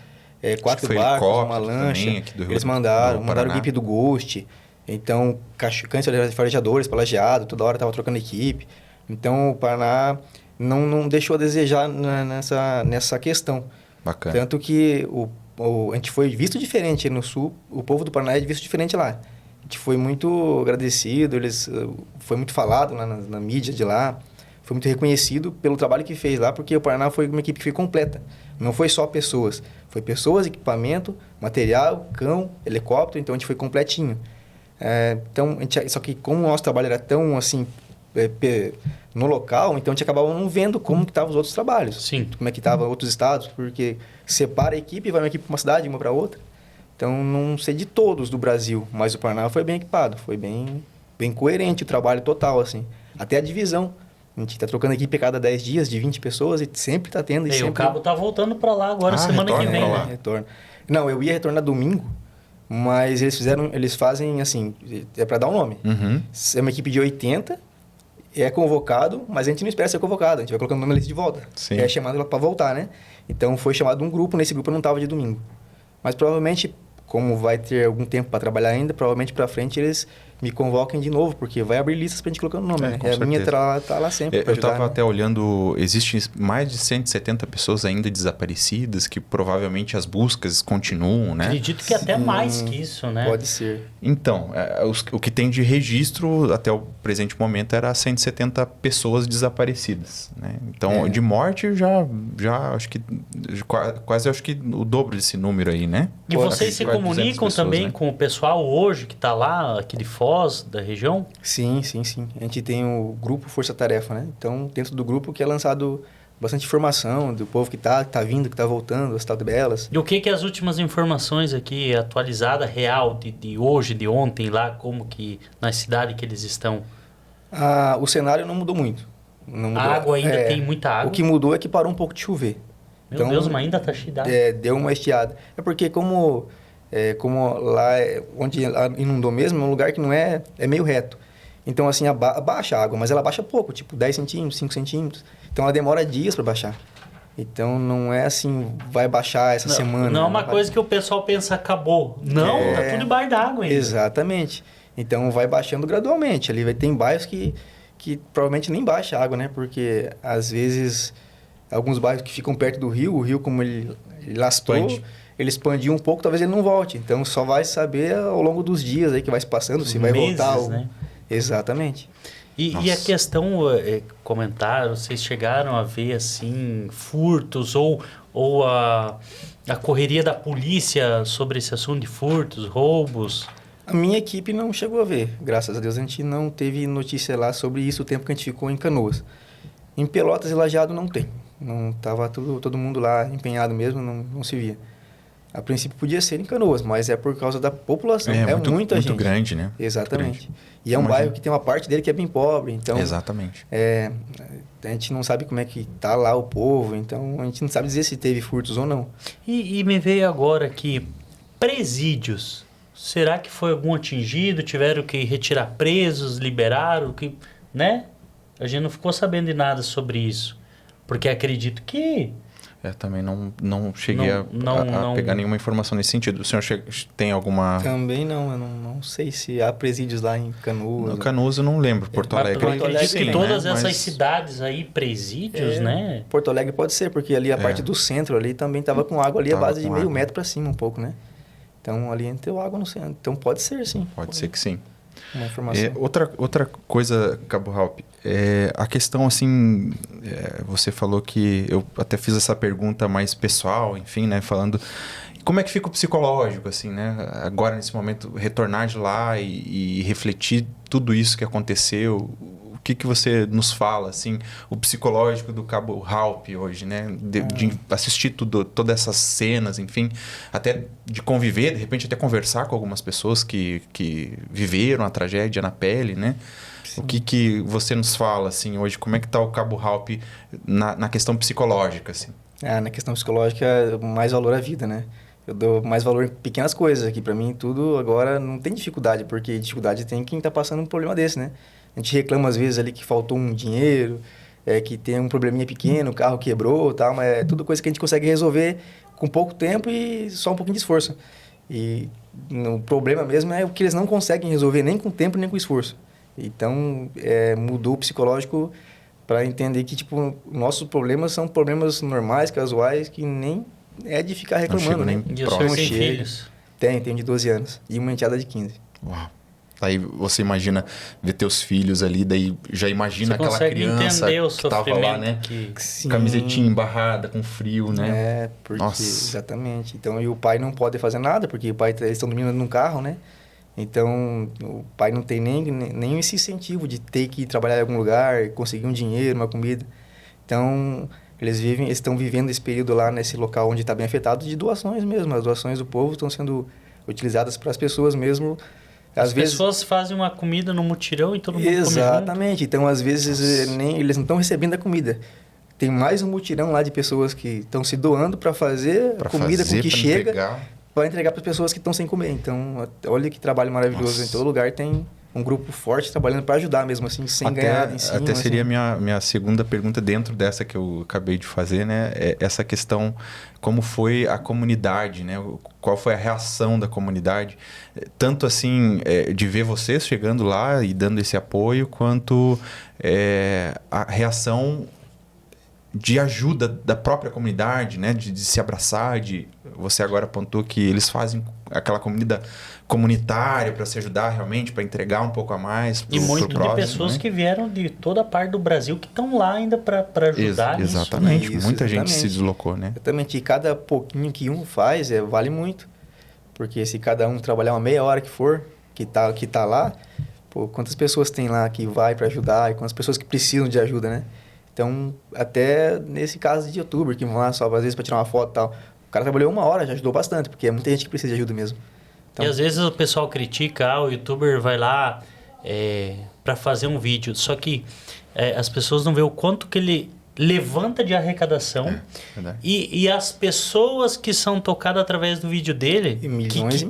4 barcos, uma lancha. Eles mandaram equipe do Ghost. Então, cães farejadores para lajeado, toda hora estava trocando equipe. Então, o Paraná não deixou a desejar nessa questão. Bacana. Tanto que a gente foi visto diferente no Sul, o povo do Paraná é visto diferente lá. A gente foi muito agradecido, foi muito falado lá na mídia de lá, foi muito reconhecido pelo trabalho que fez lá, porque o Paraná foi uma equipe que foi completa. Não foi só pessoas, foi pessoas, equipamento, material, cão, helicóptero, então a gente foi completinho. Então, só que como o nosso trabalho era tão assim... no local, então a gente acabava não vendo como que estavam os outros trabalhos. Sim. Como é que estavam outros estados, porque separa a equipe, vai uma equipe para uma cidade, uma para outra. Então, não sei de todos do Brasil, mas o Paraná foi bem equipado, foi bem coerente o trabalho total, assim. Até a divisão. A gente está trocando equipe a cada 10 dias, de 20 pessoas, e sempre está tendo. O Cabo tá voltando para lá agora, semana que vem, né? Retorna. Não, eu ia retornar domingo, mas eles fazem assim, é para dar um nome. Uhum. É uma equipe de 80, é convocado, mas a gente não espera ser convocado. A gente vai colocando o nome na lista de volta. Sim. É chamado para voltar, né? Então, foi chamado um grupo. Nesse grupo eu não estava de domingo. Mas, provavelmente, como vai ter algum tempo para trabalhar ainda, provavelmente para frente eles me convoquem de novo, porque vai abrir listas para a gente colocar o nome, né? A minha tá lá sempre. Eu estava até olhando, existem mais de 170 pessoas ainda desaparecidas, que provavelmente as buscas continuam, né? Acredito que até mais que isso, né? Pode ser. Então, o que tem de registro até o presente momento era 170 pessoas desaparecidas, né? Então, de morte já acho que quase acho que o dobro desse número aí, né? E vocês se comunicam pessoas, também, né, com o pessoal hoje que está lá, aqui de Foz, da região? Sim. A gente tem o grupo Força Tarefa, né? Então, dentro do grupo que é lançado bastante informação do povo que tá vindo, que tá voltando, as tabelas. E o que as últimas informações aqui, atualizada, real, de hoje, de ontem lá, como que na cidade que eles estão? O cenário não mudou muito. Não mudou. A água ainda tem muita água? O que mudou é que parou um pouco de chover. Meu Deus, mas ainda tá cheio d'água. Deu uma estiada. É porque como lá, onde inundou mesmo, é um lugar que não é meio reto. Então, assim, abaixa a água, mas ela baixa pouco, tipo 10 centímetros, 5 centímetros. Então, ela demora dias para baixar. Então, não é assim, vai baixar essa semana. Não é uma coisa que o pessoal pensa, acabou. Não, tá tudo debaixo d'água ainda. Exatamente. Então, vai baixando gradualmente. Ali vai ter bairros que provavelmente nem baixa a água, né? Porque, às vezes, alguns bairros que ficam perto do rio, o rio, como ele lastrou, ele expandiu um pouco, talvez ele não volte. Então, só vai saber ao longo dos dias aí que vai se passando, se vai voltar. Né? Exatamente. E a questão, comentaram, vocês chegaram a ver, assim, furtos ou a correria da polícia sobre esse assunto de furtos, roubos? A minha equipe não chegou a ver. Graças a Deus, a gente não teve notícia lá sobre isso o tempo que a gente ficou em Canoas. Em Pelotas e Lajeado não tem. Não estava todo mundo lá empenhado mesmo, não se via. A princípio podia ser em Canoas, mas é por causa da população. É muita gente. Muito grande, né? Exatamente. Grande. E é um bairro que tem uma parte dele que é bem pobre, então... Exatamente. A gente não sabe como é que tá lá o povo, então a gente não sabe dizer se teve furtos ou não. E me veio agora que presídios, será que foi algum atingido? Tiveram que retirar presos, liberaram, né? A gente não ficou sabendo de nada sobre isso, porque acredito que... Também não cheguei a não. pegar nenhuma informação nesse sentido. O senhor tem alguma... Também não, eu não sei se há presídios lá em Canoas. No Canoas eu não lembro, Porto Mas Alegre. eu acredito que sim, todas né? essas cidades aí, presídios, né? Porto Alegre pode ser, porque ali a parte do centro ali também estava com água ali a Tava base de com meio água. metro para cima um pouco, né? Então ali entrou água no centro. Então pode ser, sim. Pode ser que sim. Uma informação. Outra coisa, Cabo Halpe, a questão assim, você falou que eu até fiz essa pergunta mais pessoal, enfim, né, falando como é que fica o psicológico, assim, né, agora nesse momento, retornar de lá e refletir tudo isso que aconteceu. O que você nos fala, assim, o psicológico do Cabo Halpe hoje, né? De assistir todas essas cenas, enfim, até de conviver, de repente até conversar com algumas pessoas que viveram a tragédia na pele, né? Sim. O que você nos fala, assim, hoje? Como é que está o Cabo Halpe na questão psicológica, assim? Na questão psicológica, mais valor à vida, né? Eu dou mais valor em pequenas coisas aqui. Para mim, tudo agora não tem dificuldade, porque dificuldade tem quem está passando um problema desse, né? A gente reclama às vezes ali que faltou um dinheiro, que tem um probleminha pequeno, o carro quebrou e tal, mas é tudo coisa que a gente consegue resolver com pouco tempo e só um pouquinho de esforço. E o problema mesmo é o que eles não conseguem resolver nem com tempo nem com esforço. Então, mudou o psicológico para entender que, tipo, nossos problemas são problemas normais, casuais, que nem é de ficar reclamando, né? E o senhor tem filhos? Tenho de 12 anos e uma enteada de 15. Uau! Aí você imagina ver teus filhos ali, daí já imagina aquela criança que tava lá, né? Camisetinha embarrada, com frio, né? Porque... Nossa. Exatamente. Então, e o pai não pode fazer nada, porque eles estão dormindo num carro, né? Então, o pai não tem nem esse incentivo de ter que trabalhar em algum lugar, conseguir um dinheiro, uma comida. Então, eles estão vivendo esse período lá nesse local onde está bem afetado de doações mesmo. As doações do povo estão sendo utilizadas para as pessoas mesmo. As pessoas fazem uma comida no mutirão e todo mundo come junto. Exatamente. Então, às vezes, eles não estão recebendo a comida. Tem mais um mutirão lá de pessoas que estão se doando para fazer comida com que chega para entregar para as pessoas que estão sem comer. Então, olha que trabalho maravilhoso. Em todo lugar tem um grupo forte trabalhando para ajudar mesmo, assim, sem ganhar nada em cima. Até seria minha segunda pergunta dentro dessa que eu acabei de fazer, né? Essa questão, como foi a comunidade, né? Qual foi a reação da comunidade? Tanto assim, de ver vocês chegando lá e dando esse apoio, quanto a reação de ajuda da própria comunidade, né? De se abraçar, você agora apontou que eles fazem aquela comida comunitária para se ajudar realmente, para entregar um pouco a mais pro, e muito pro próximo, de pessoas, né? Que vieram de toda a parte do Brasil que estão lá ainda para ajudar exatamente, nisso. Muita gente se deslocou, né? Exatamente, e cada pouquinho que um faz vale muito, porque se cada um trabalhar uma meia hora que for, que tá lá, pô, quantas pessoas tem lá que vai para ajudar e quantas pessoas que precisam de ajuda, né? Então, até nesse caso de youtuber, que vão lá só às vezes para tirar uma foto e tal, o cara trabalhou 1 hora, já ajudou bastante, porque é muita gente que precisa de ajuda mesmo. Então, e às vezes o pessoal critica, o youtuber vai lá para fazer um vídeo, só que as pessoas não vê o quanto que ele levanta de arrecadação e as pessoas que são tocadas através do vídeo dele,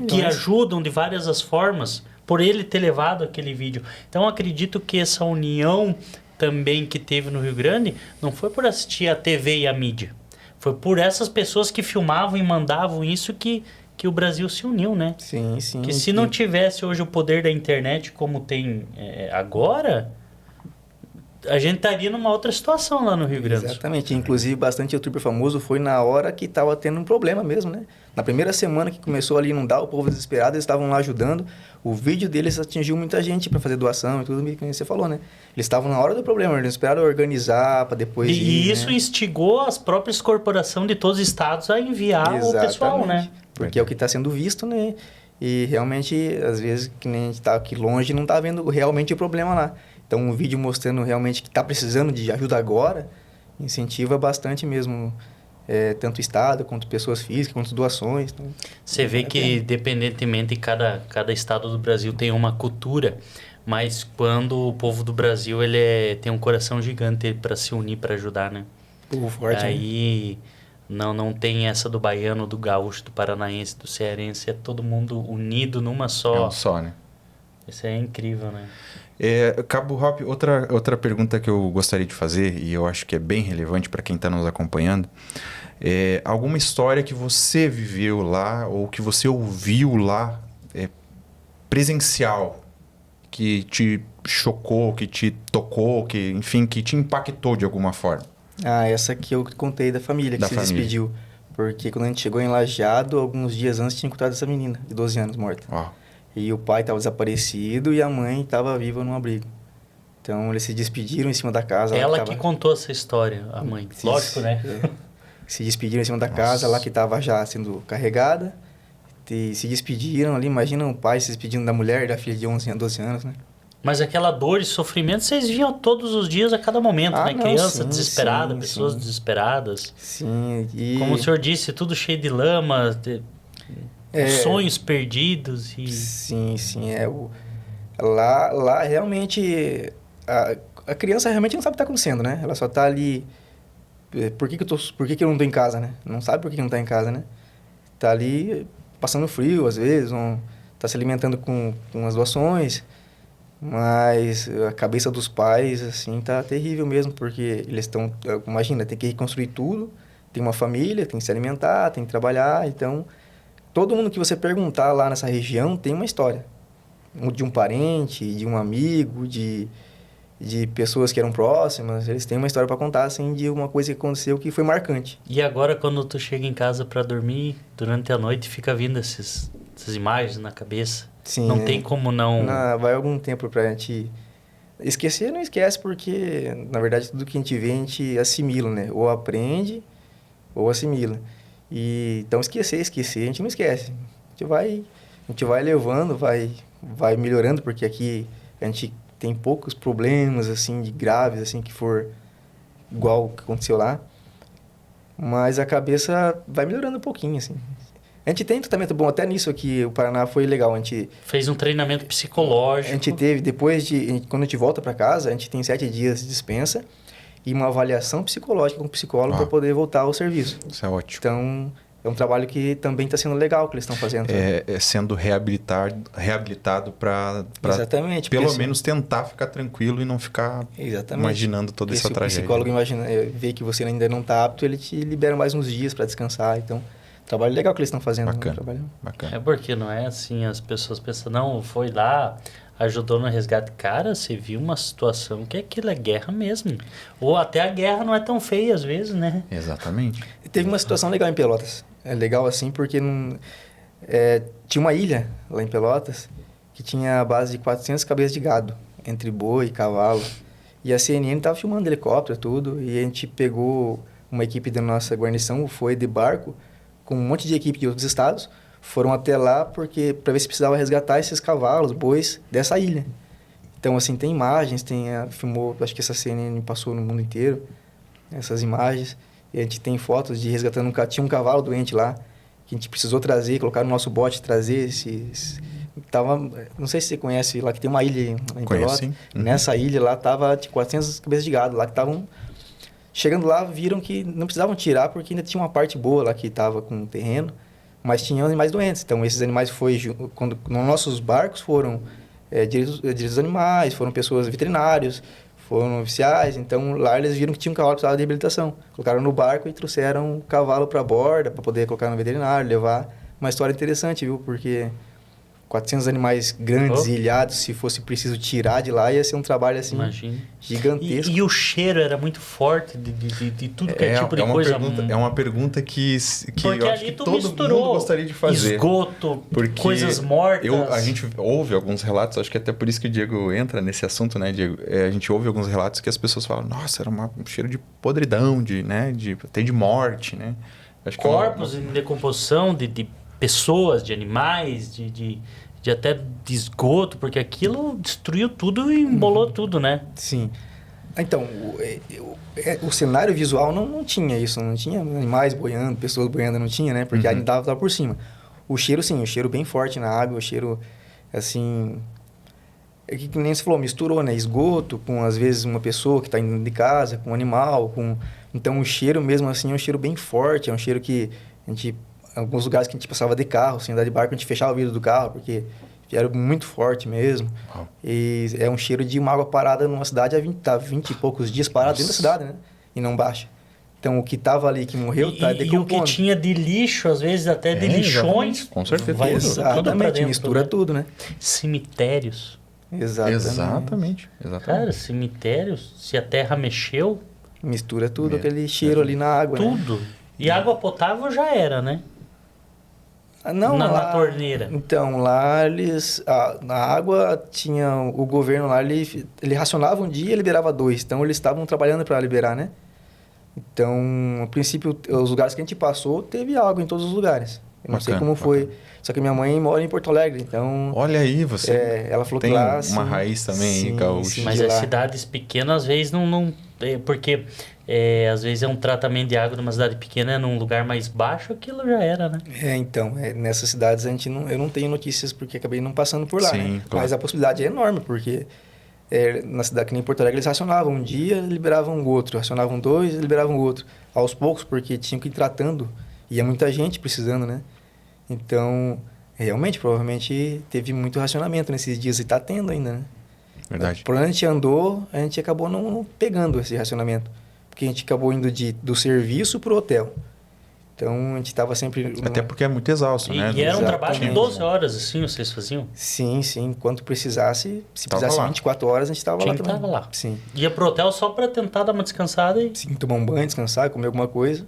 que ajudam de várias as formas, por ele ter levado aquele vídeo. Então, acredito que essa união também que teve no Rio Grande, não foi por assistir a TV e a mídia. Foi por essas pessoas que filmavam e mandavam isso que o Brasil se uniu, né? Sim, sim. Que se não tivesse hoje o poder da internet como tem agora, a gente estaria numa outra situação lá no Rio Grande. Exatamente. Inclusive, bastante youtuber famoso foi na hora que estava tendo um problema mesmo, né? Na primeira semana que começou ali a inundar, o povo desesperado, eles estavam lá ajudando. O vídeo deles atingiu muita gente para fazer doação e tudo, como você falou, né? Eles estavam na hora do problema, eles esperaram organizar para depois E isso, né? Instigou as próprias corporações de todos os estados a enviar o pessoal, né? Porque é o que está sendo visto, né? E realmente, às vezes, que nem a gente está aqui longe, não está vendo realmente o problema lá. Então, um vídeo mostrando realmente que está precisando de ajuda agora, incentiva bastante mesmo, tanto o Estado, quanto pessoas físicas, quanto doações. Então, você vê que, independentemente, cada estado do Brasil tem uma cultura, mas quando o povo do Brasil tem um coração gigante para se unir, para ajudar, né? Povo forte, aí, né? Não tem essa do baiano, do gaúcho, do paranaense, do cearense, é todo mundo unido numa só... É um só, né? Isso é incrível, né? Cabo Hop, outra pergunta que eu gostaria de fazer, e eu acho que é bem relevante para quem está nos acompanhando, alguma história que você viveu lá ou que você ouviu lá, presencial, que te chocou, que te tocou, que, enfim, que te impactou de alguma forma? Essa que eu contei da família que se despediu. Porque quando a gente chegou em Lajeado, alguns dias antes tinha encontrado essa menina de 12 anos morta. E o pai estava desaparecido e a mãe estava viva num abrigo. Então eles se despediram em cima da casa. Ela que contou essa história, a mãe. Lógico, né? Se despediram em cima da casa lá que estava já sendo carregada. E se despediram ali. Imagina um pai se despedindo da mulher e da filha de 11 a 12 anos, né? Mas aquela dor e sofrimento vocês viam todos os dias, a cada momento, né? Não, Criança sim, desesperada, sim, pessoas sim. desesperadas. Sim, e... Como o senhor disse, tudo cheio de lama, sonhos perdidos e... Sim. Lá realmente... A criança realmente não sabe o que está acontecendo, né? Ela só está ali... Por que eu não estou em casa, né? Não sabe por que não está em casa, né? Está ali passando frio, às vezes, está se alimentando com as doações... Mas a cabeça dos pais, assim, tá terrível mesmo, porque eles estão... Imagina, tem que reconstruir tudo, tem uma família, tem que se alimentar, tem que trabalhar, então... Todo mundo que você perguntar lá nessa região tem uma história. De um parente, de um amigo, de pessoas que eram próximas, eles têm uma história para contar, assim, de uma coisa que aconteceu que foi marcante. E agora, quando tu chega em casa para dormir, durante a noite, fica vindo essas imagens na cabeça? Sim, não tem como não... Vai algum tempo pra gente... Esquecer não esquece, porque, na verdade, tudo que a gente vê, a gente assimila, né? Ou aprende, ou assimila. Então, esquecer, a gente não esquece. A gente vai levando, vai melhorando, porque aqui a gente tem poucos problemas, assim, de graves, assim, que for igual o que aconteceu lá. Mas a cabeça vai melhorando um pouquinho, assim. A gente tem tratamento bom, até nisso aqui, o Paraná foi legal. A gente fez um treinamento psicológico. A gente teve, quando a gente volta para casa, a gente tem 7 dias de dispensa e uma avaliação psicológica com o psicólogo para poder voltar ao serviço. Isso é ótimo. Então, é um trabalho que também está sendo legal que eles estão fazendo. Sendo reabilitado para pelo menos tentar ficar tranquilo e não ficar imaginando toda essa tragédia. Se o psicólogo vê que você ainda não está apto, ele te libera mais uns dias para descansar. Então, trabalho legal que eles estão fazendo. Bacana. É porque não é assim, as pessoas pensam, não, foi lá, ajudou no resgate. Cara, você viu uma situação que aquilo é guerra mesmo. Ou até a guerra não é tão feia às vezes, né? Exatamente. Teve uma situação legal em Pelotas. É legal assim porque tinha uma ilha lá em Pelotas que tinha a base de 400 cabeças de gado, entre boi e cavalo. E a CNN estava filmando helicóptero tudo, e a gente pegou uma equipe da nossa guarnição, foi de barco, com um monte de equipe de outros estados, foram até lá para ver se precisava resgatar esses cavalos, bois dessa ilha. Então, assim, tem imagens, filmou, acho que essa CNN passou no mundo inteiro, essas imagens. E a gente tem fotos de resgatando tinha um cavalo doente lá, que a gente precisou trazer, colocar no nosso bote, trazer não sei se você conhece lá, que tem uma ilha em Pelotas. Sim. Nessa ilha lá tava 400 cabeças de gado lá que estavam... Chegando lá, viram que não precisavam tirar, porque ainda tinha uma parte boa lá que estava com o terreno, mas tinha animais doentes. Então, esses animais quando nos nossos barcos foram direitos dos animais, foram pessoas veterinários, foram oficiais. Então, lá eles viram que tinha um cavalo que precisava de reabilitação. Colocaram no barco e trouxeram o cavalo para a borda, para poder colocar no veterinário, levar. Uma história interessante, viu? Porque 400 animais grandes e ilhados, se fosse preciso tirar de lá, ia ser um trabalho assim, gigantesco. E o cheiro era muito forte de tudo que é tipo de coisa. É uma pergunta que eu acho que todo mundo gostaria de fazer. Esgoto, coisas mortas. A gente ouve alguns relatos, acho que até por isso que o Diego entra nesse assunto, né, Diego? A gente ouve alguns relatos que as pessoas falam, nossa, era um cheiro de podridão, até de morte, né? Acho corpos em decomposição de pessoas, de animais, de até de esgoto, porque aquilo destruiu tudo e embolou tudo, né? Sim. Então, o cenário visual não tinha isso, não tinha animais boiando, pessoas boiando, não tinha, né? Porque ainda estava por cima. O cheiro, sim, o cheiro bem forte na água, o cheiro, assim... que nem você falou, misturou, né? Esgoto com, às vezes, uma pessoa que está indo de casa, com um animal, Então, o cheiro mesmo, assim, é um cheiro bem forte, é um cheiro que a gente... Alguns lugares que a gente passava de carro, sem andar de barco, a gente fechava o vidro do carro, porque vieram muito forte mesmo. Uau. E é um cheiro de uma água parada numa cidade há 20 e poucos dias parada dentro da cidade, né? E não baixa. Então, o que estava ali, que morreu, tá E o decompondo. que tinha de lixo, às vezes até de lixões, com certeza. vai tudo pra Exatamente, dentro, mistura né? tudo, né? Cemitérios. Exatamente. Cara, cemitérios, se a terra mexeu, Mistura tudo, aquele cheiro ali na água, né? tudo. E água potável já era, né? Não, na torneira. Então, lá eles... na água tinha... O governo lá, ele racionava um dia e liberava 2. Então, eles estavam trabalhando para liberar, né? Então, a princípio, os lugares que a gente passou, teve água em todos os lugares. Eu não sei como foi. Só que minha mãe mora em Porto Alegre, então... Olha aí, você ela falou tem que lá... uma sim, raiz também gaúcha. sim, Mas de as lá. cidades pequenas, às vezes, não porque às vezes é um tratamento de água numa cidade pequena, num lugar mais baixo, aquilo já era, né? Então, nessas cidades eu não tenho notícias porque acabei não passando por lá, Sim, né? claro. Mas a possibilidade é enorme, porque na cidade que nem Porto Alegre, eles racionavam um dia, liberavam o outro, racionavam 2, liberavam o outro. Aos poucos, porque tinham que ir tratando, e é muita gente precisando, né? Então, realmente, provavelmente teve muito racionamento nesses dias, e está tendo ainda, né? Verdade. Por onde a gente andou, a gente acabou não pegando esse racionamento. Porque a gente acabou indo do serviço para o hotel. Então, a gente estava sempre... Até porque é muito exausto, né? E era um trabalho de Exatamente. 12 horas, assim, vocês faziam? Sim, enquanto precisasse. Se Tava precisasse lá. 24 horas, a gente estava lá Tinha que também. tava lá. Sim. Ia pro hotel só pra tentar dar uma descansada e... Sim, tomar um banho, descansar, comer alguma coisa.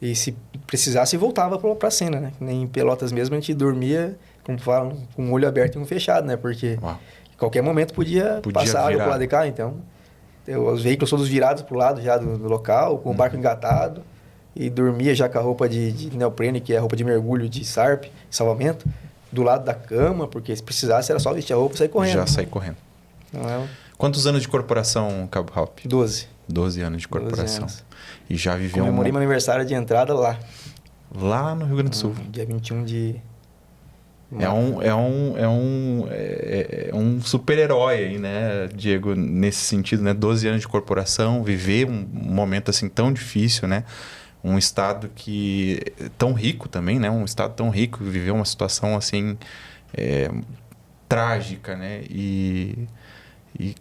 E se precisasse, voltava para a cena, né? Nem em Pelotas mesmo, a gente dormia, como falam, com o olho aberto e um fechado, né? Porque Uau. em qualquer momento podia passar água virar. pro lado de cá, então... Os veículos todos virados pro lado já do local, com o barco engatado. E dormia já com a roupa de neoprene, que é a roupa de mergulho de SARP, salvamento, do lado da cama, porque se precisasse era só vestir a roupa e sair correndo. Já saí correndo. Não é? Quantos anos de corporação, Cabo Halp? 12. 12 anos de corporação. 12 anos. E já viveu Comemorei meu aniversário de entrada lá. lá no Rio Grande do Sul. Dia 21 de... É um super-herói aí, né, Diego, nesse sentido, né? 12 anos de corporação, viver um momento assim tão difícil, né? Um estado que tão rico também, né? Um estado tão rico, viver uma situação assim trágica, né? E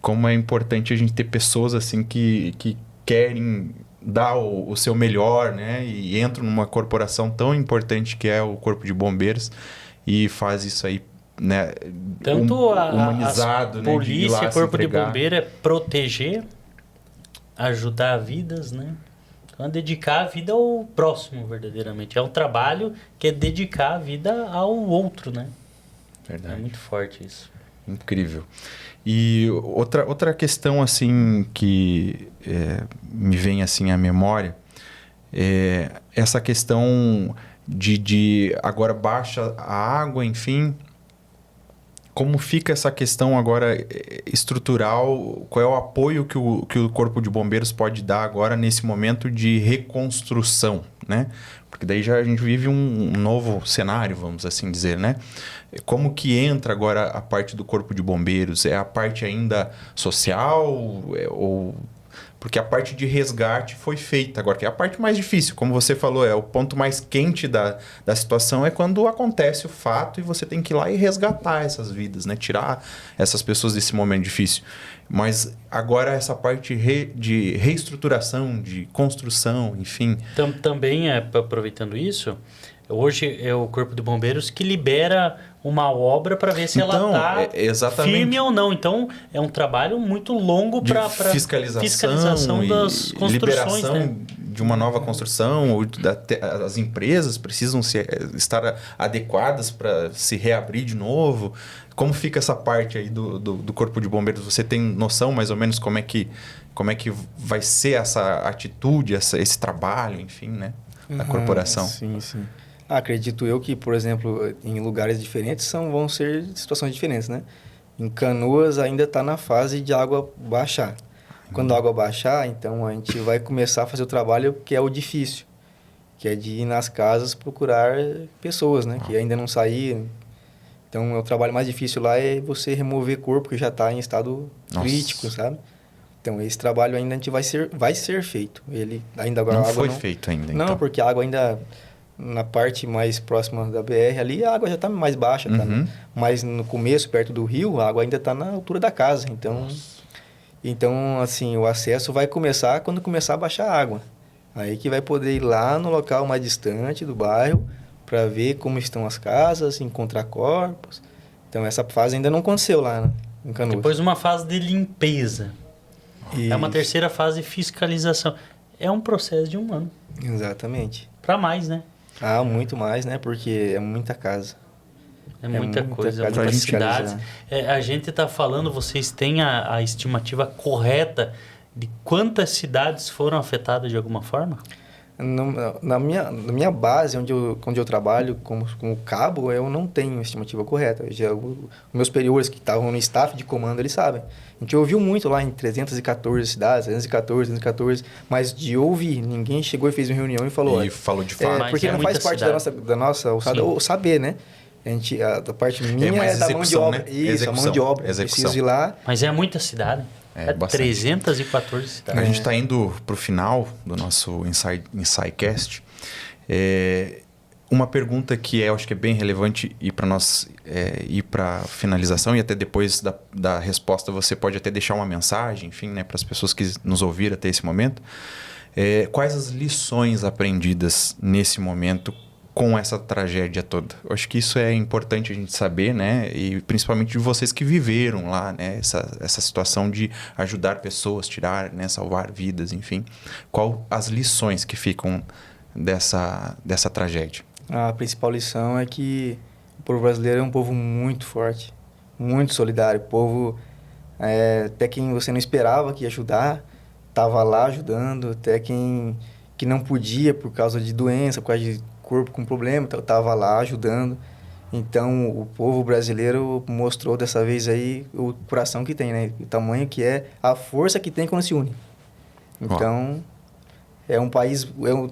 como é importante a gente ter pessoas assim que querem dar o seu melhor, né? E entram numa corporação tão importante que é o Corpo de Bombeiros e faz isso aí, né? Tanto humanizado, a né? De ir lá polícia, se corpo de entregar. bombeiro é proteger, ajudar vidas, né? Então, é dedicar a vida ao próximo, verdadeiramente. É um trabalho que é dedicar a vida ao outro, né? Verdade. É muito forte isso. Incrível. E outra questão assim que me vem assim à memória é essa questão de agora baixa a água, enfim. Como fica essa questão agora estrutural? Qual é o apoio que o Corpo de Bombeiros pode dar agora nesse momento de reconstrução, né? Porque daí já a gente vive um novo cenário, vamos assim dizer, né? Como que entra agora a parte do Corpo de Bombeiros? É a parte ainda social ou... Porque a parte de resgate foi feita agora, que é a parte mais difícil. Como você falou, é o ponto mais quente da situação é quando acontece o fato e você tem que ir lá e resgatar essas vidas, né? Tirar essas pessoas desse momento difícil. Mas agora essa parte de reestruturação, de construção, enfim... Também, aproveitando isso, hoje é o Corpo de Bombeiros que libera uma obra para ver se ela está firme ou não. Então, é um trabalho muito longo para fiscalização das construções. Liberação, né? De uma nova construção. As empresas precisam estar adequadas para se reabrir de novo. Como fica essa parte aí do Corpo de Bombeiros? Você tem noção mais ou menos como é que vai ser essa atitude, esse trabalho, enfim, né? Da corporação? Sim. Acredito eu que, por exemplo, em lugares diferentes vão ser situações diferentes, né? Em Canoas ainda está na fase de água baixar. Quando a água baixar, então a gente vai começar a fazer o trabalho que é o difícil, que é de ir nas casas procurar pessoas, né? Que ainda não saíram. Então, o trabalho mais difícil lá é você remover corpo que já está em estado crítico, sabe? Então, esse trabalho ainda a gente vai ser feito. Ele ainda agora Não a água foi feito ainda, Não, então. porque a água ainda... na parte mais próxima da BR ali, a água já está mais baixa, tá, né? Mas no começo, perto do rio, a água ainda está na altura da casa. Então, assim, o acesso vai começar quando começar a baixar a água. Aí que vai poder ir lá no local mais distante do bairro para ver como estão as casas, encontrar corpos. Então, essa fase ainda não aconteceu lá, né, em Canoas. Depois uma fase de limpeza. Isso. É uma terceira fase de fiscalização. É um processo de 1 ano. Exatamente. Para mais, né? Ah, muito mais, né? Porque é muita casa. É muita coisa, casa muitas pra fiscalizar. cidades. A gente está falando, vocês têm a estimativa correta de quantas cidades foram afetadas de alguma forma? Na minha base, onde eu trabalho como cabo, eu não tenho estimativa correta. Os meus superiores que estavam no staff de comando, eles sabem. A gente ouviu muito lá em 314 cidades, 314, mas de ouvir, ninguém chegou e fez uma reunião e falou... E falou de fato. Porque não faz parte da nossa alçada o saber, né? A parte minha é da mão de obra. Né? Isso, execução, a mão de obra. Execução. Preciso ir lá. Mas é muita cidade. É bastante. 314 cidades. A gente está indo para o final do nosso Insidecast. Uma pergunta que eu acho que é bem relevante e para nós ir para a finalização, e até depois da resposta você pode até deixar uma mensagem, enfim, né, para as pessoas que nos ouviram até esse momento. Quais as lições aprendidas nesse momento com essa tragédia toda? Eu acho que isso é importante a gente saber, né? E principalmente de vocês que viveram lá, né? Essa situação de ajudar pessoas, tirar, né? Salvar vidas, enfim. Qual as lições que ficam dessa tragédia? A principal lição é que o povo brasileiro é um povo muito forte, muito solidário. O povo, até quem você não esperava que ia ajudar, estava lá ajudando. Até quem que não podia por causa de doença, por causa de corpo com problema, estava lá ajudando. Então, o povo brasileiro mostrou dessa vez aí o coração que tem, né? O tamanho que é, a força que tem quando se une. Então, é um país...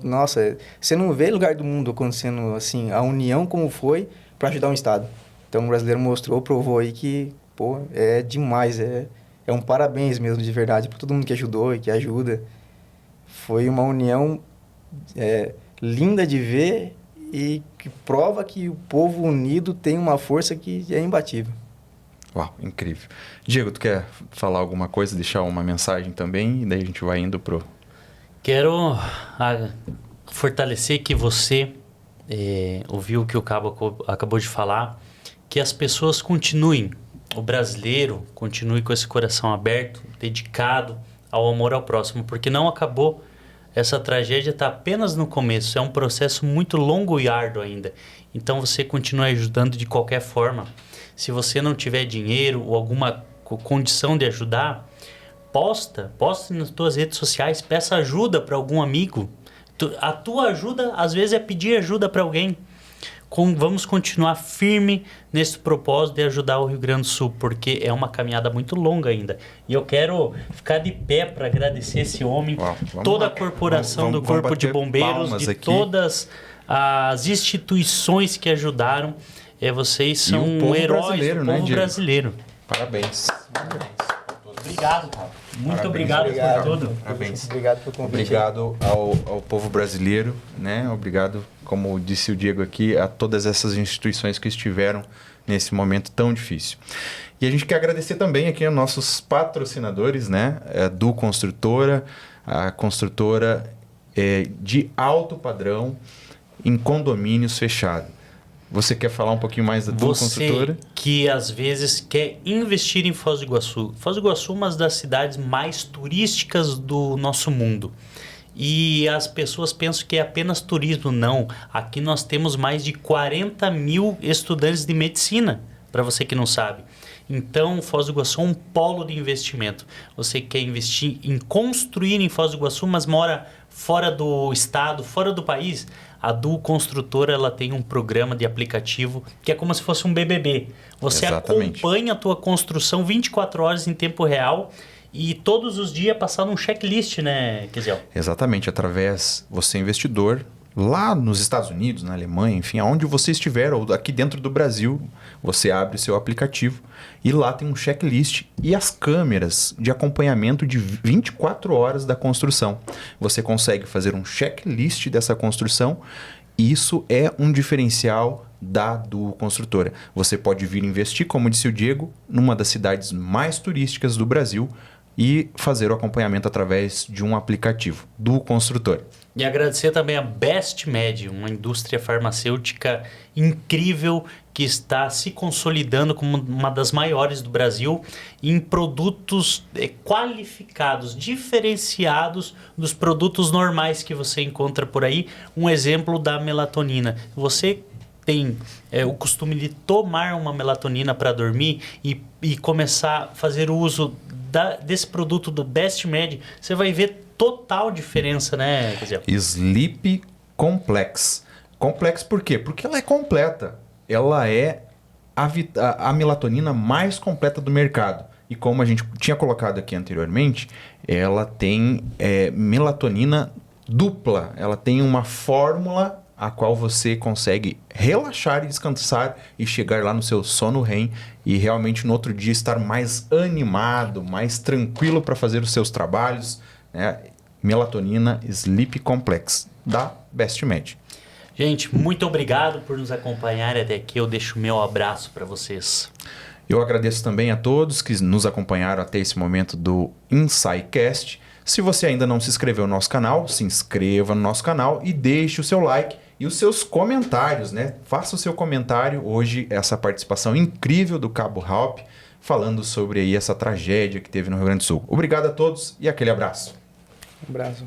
nossa, você não vê lugar do mundo acontecendo assim, a união como foi para ajudar um Estado. Então, o brasileiro provou aí que, pô, é demais. É um parabéns mesmo, de verdade, para todo mundo que ajudou e que ajuda. Foi uma união... linda de ver e que prova que o povo unido tem uma força que é imbatível. Uau, incrível. Diego, tu quer falar alguma coisa, deixar uma mensagem também? E daí a gente vai indo pro... Quero fortalecer que você ouviu o que o Cabo acabou de falar, que as pessoas continuem, o brasileiro continue com esse coração aberto, dedicado ao amor ao próximo, porque não acabou. Essa tragédia está apenas no começo, é um processo muito longo e árduo ainda. Então você continua ajudando de qualquer forma. Se você não tiver dinheiro ou alguma condição de ajudar, posta nas tuas redes sociais, peça ajuda para algum amigo. A tua ajuda, às vezes, é pedir ajuda para alguém. Vamos continuar firme nesse propósito de ajudar o Rio Grande do Sul, porque é uma caminhada muito longa ainda. E eu quero ficar de pé para agradecer esse homem, toda a corporação do Corpo de Bombeiros, de todas as instituições que ajudaram. Vocês são heróis do povo brasileiro. Parabéns. Obrigado, cara. Muito obrigado por tudo. Parabéns. Obrigado pelo convite. Obrigado ao povo brasileiro, né? Obrigado, como disse o Diego aqui, a todas essas instituições que estiveram nesse momento tão difícil. E a gente quer agradecer também aqui aos nossos patrocinadores, né? Do Construtora, a construtora de alto padrão em condomínios fechados. Você quer falar um pouquinho mais da Construtora? Você que às vezes quer investir em Foz do Iguaçu. Foz do Iguaçu é uma das cidades mais turísticas do nosso mundo. E as pessoas pensam que é apenas turismo. Não. Aqui nós temos mais de 40 mil estudantes de medicina, para você que não sabe. Então, Foz do Iguaçu é um polo de investimento. Você quer investir em construir em Foz do Iguaçu, mas mora fora do estado, fora do país? A Du Construtora, ela tem um programa de aplicativo que é como se fosse um BBB. Você acompanha a tua construção 24 horas em tempo real e todos os dias passar num checklist, né, Kisiel? Exatamente, através, você investidor, lá nos Estados Unidos, na Alemanha, enfim, aonde você estiver, ou aqui dentro do Brasil, você abre o seu aplicativo e lá tem um checklist e as câmeras de acompanhamento de 24 horas da construção. Você consegue fazer um checklist dessa construção Isso é um diferencial da Duo Construtora. Você pode vir investir, como disse o Diego, numa das cidades mais turísticas do Brasil e fazer o acompanhamento através de um aplicativo, Duo Construtora. E agradecer também a Bestmed, uma indústria farmacêutica incrível que está se consolidando como uma das maiores do Brasil em produtos qualificados, diferenciados dos produtos normais que você encontra por aí. Um exemplo da melatonina. Você tem o costume de tomar uma melatonina para dormir e começar a fazer o uso desse produto do Bestmed, você vai ver total diferença, né, Gaziel? Sleep Complex. Complex por quê? Porque ela é completa. Ela é a melatonina mais completa do mercado. E como a gente tinha colocado aqui anteriormente, ela tem melatonina dupla. Ela tem uma fórmula a qual você consegue relaxar e descansar e chegar lá no seu sono REM e realmente no outro dia estar mais animado, mais tranquilo para fazer os seus trabalhos, né? Melatonina Sleep Complex da Bestmed. Gente, muito obrigado por nos acompanhar até aqui. Eu deixo o meu abraço para vocês. Eu agradeço também a todos que nos acompanharam até esse momento do InsideCast. Se você ainda não se inscreveu no nosso canal, se inscreva no nosso canal e deixe o seu like e os seus comentários, né? Faça o seu comentário hoje, essa participação incrível do Cabo Halpe, falando sobre aí essa tragédia que teve no Rio Grande do Sul. Obrigado a todos e aquele abraço. Um abraço.